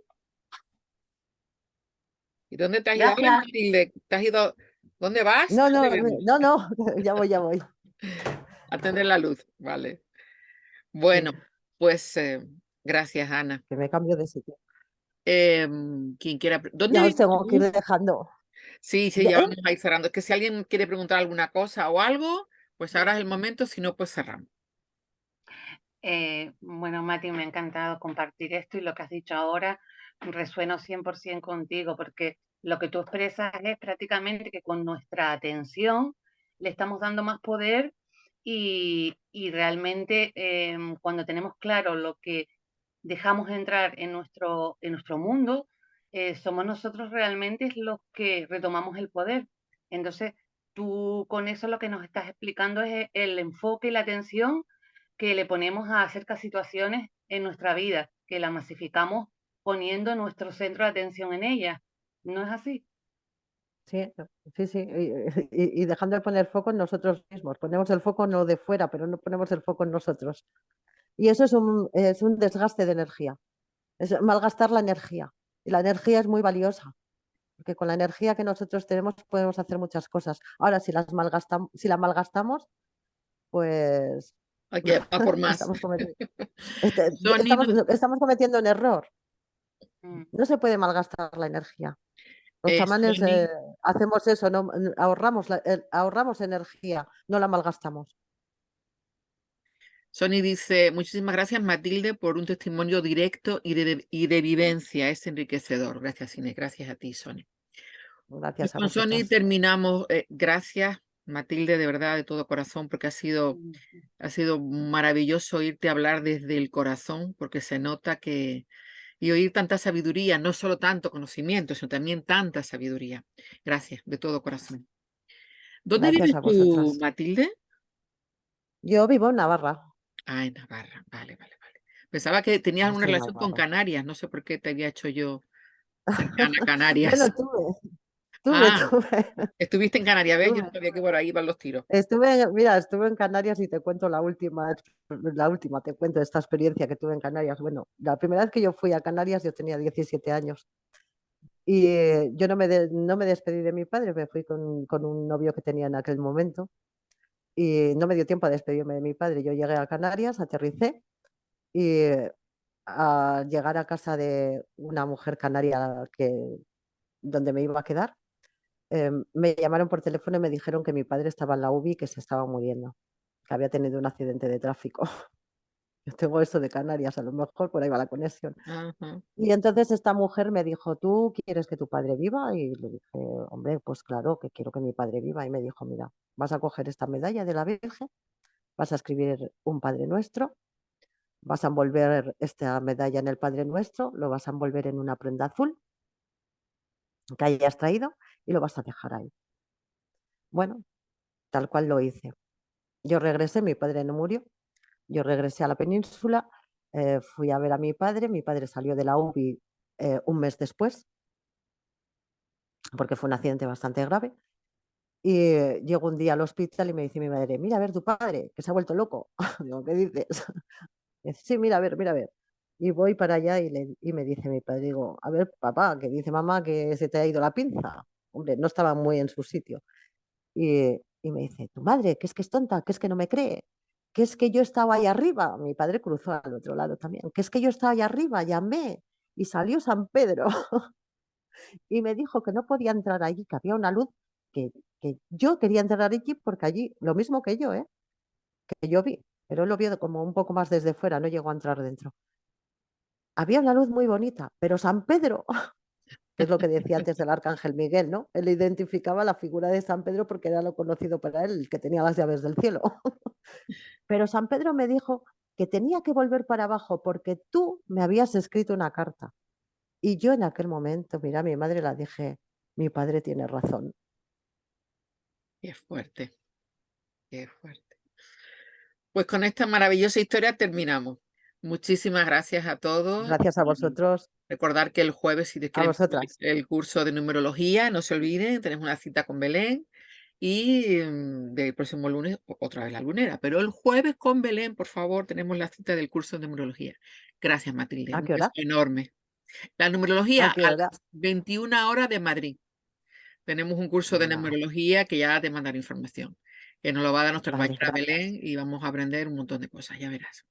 ¿Y dónde te has ido ahora, Gracias. Matilde? ¿Te has ido? ¿Dónde vas? No, No te no, vemos. no, no, ya voy, ya voy. Atender la luz, vale. Sí, Bueno, pues gracias, Ana. que me cambio de sitio. Quien quiera. ¿Dónde Ya os vives tengo que ir tú? dejando. Sí, sí, ya ¿Eh? vamos a ir cerrando. Es que si alguien quiere preguntar alguna cosa o algo, pues ahora es el momento, si no, pues cerramos. Bueno, Mati, me ha encantado compartir esto y lo que has dicho ahora resueno 100% contigo, porque lo que tú expresas es prácticamente que con nuestra atención le estamos dando más poder y realmente cuando tenemos claro lo que dejamos entrar en nuestro mundo, somos nosotros realmente los que retomamos el poder. Entonces, tú con eso lo que nos estás explicando es el enfoque y la atención que le ponemos a ciertas situaciones en nuestra vida, que la masificamos poniendo nuestro centro de atención en ella. ¿No es así? Sí, sí, sí. Y dejando de poner foco en nosotros mismos. Ponemos el foco no de fuera, pero no ponemos el foco en nosotros. Y eso es un desgaste de energía. Es malgastar la energía. Y la energía es muy valiosa, porque con la energía que nosotros tenemos podemos hacer muchas cosas. Ahora, si la malgastamos, pues Hay que a por más. estamos cometiendo, Sony nos- estamos cometiendo un error. Mm. No se puede malgastar la energía. Los chamanes Sony, hacemos eso, ¿no? Ahorramos energía, no la malgastamos. Sony dice, muchísimas gracias Matilde por un testimonio directo y de vivencia. Es enriquecedor. Gracias, Inés. Gracias a ti, Sony. Pues Gracias a con Sony vosotras. terminamos. Gracias, Matilde, de verdad, de todo corazón, porque ha sido maravilloso oírte hablar desde el corazón, porque se nota que... Y oír tanta sabiduría, no solo tanto conocimiento, sino también tanta sabiduría. Gracias, de todo corazón. ¿Dónde Gracias vives a tú, vosotras. Matilde? Yo vivo en Navarra. Ah, en Navarra. Vale, vale, vale. Pensaba que tenías Yo alguna estoy en relación con Navarra. Canarias. No sé por qué te había hecho yo cercana a Canarias. Bueno, tuve. Ah, estuviste en Canarias, ¿ves? Yo no Tuve. sabía que por ahí van los tiros. Estuve en Canarias y te cuento la última, te cuento esta experiencia que tuve en Canarias. Bueno, la primera vez que yo fui a Canarias yo tenía 17 años y yo no me despedí de mi padre, me fui con un novio que tenía en aquel momento y no me dio tiempo a despedirme de mi padre. Yo llegué a Canarias, aterricé y al llegar a casa de una mujer canaria donde me iba a quedar, me llamaron por teléfono y me dijeron que mi padre estaba en la UBI y que se estaba muriendo, que había tenido un accidente de tráfico. Yo tengo eso de Canarias, a lo mejor por ahí va la conexión. Ajá. Y entonces esta mujer me dijo, ¿tú quieres que tu padre viva? Y le dije, hombre, pues claro que quiero que mi padre viva. Y me dijo, mira, vas a coger esta medalla de la Virgen, vas a escribir un Padre Nuestro, vas a envolver esta medalla en el Padre Nuestro, lo vas a envolver en una prenda azul que hayas traído y lo vas a dejar ahí. Bueno, tal cual lo hice. Yo regresé, mi padre no murió, yo regresé a la península, fui a ver a mi padre salió de la UBI un mes después, porque fue un accidente bastante grave, y llego un día al hospital y me dice mi madre, mira a ver tu padre, que se ha vuelto loco. Digo, ¿qué dices? Y dice, sí, mira a ver, mira a ver. Y voy para allá y me dice mi padre, digo, a ver, papá, que dice mamá que se te ha ido la pinza. Hombre, no estaba muy en su sitio. Y me dice, tu madre, que es tonta, que es que no me cree, que es que yo estaba ahí arriba. Mi padre cruzó al otro lado también, que es que yo estaba ahí arriba, llamé y salió San Pedro y me dijo que no podía entrar allí, que había una luz, que yo quería entrar allí porque allí, lo mismo que yo, que yo vi, pero él lo vio como un poco más desde fuera, no llegó a entrar dentro. Había una luz muy bonita, pero San Pedro, que es lo que decía antes del arcángel Miguel, ¿no? Él identificaba la figura de San Pedro porque era lo conocido para él, el que tenía las llaves del cielo. Pero San Pedro me dijo que tenía que volver para abajo porque tú me habías escrito una carta. Y yo en aquel momento, mira, a mi madre la dije, mi padre tiene razón. Qué fuerte, qué fuerte. Pues con esta maravillosa historia terminamos. Muchísimas gracias a todos. Gracias a Y vosotros, recordar que el jueves, si Dios a quiere, vosotras. el curso de numerología, no se olviden, tenemos una cita con Belén. Y del próximo lunes, otra vez la lunera. Pero el jueves con Belén, por favor, tenemos la cita del curso de numerología. Gracias, Matilde. ¿A Un qué beso hora? enorme. La ¿A numerología qué a hora? las 21 horas de Madrid. Tenemos un curso de Vale, numerología que ya te mandaré información. Que nos lo va a dar nuestra vale, compañera gracias. Belén y vamos a aprender un montón de cosas, ya verás.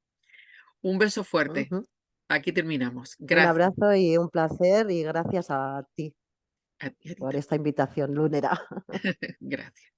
Un beso fuerte. Ujú. Aquí terminamos. Un Gracias. abrazo y un placer y gracias a ti A ti por también. esta invitación lunera. Gracias.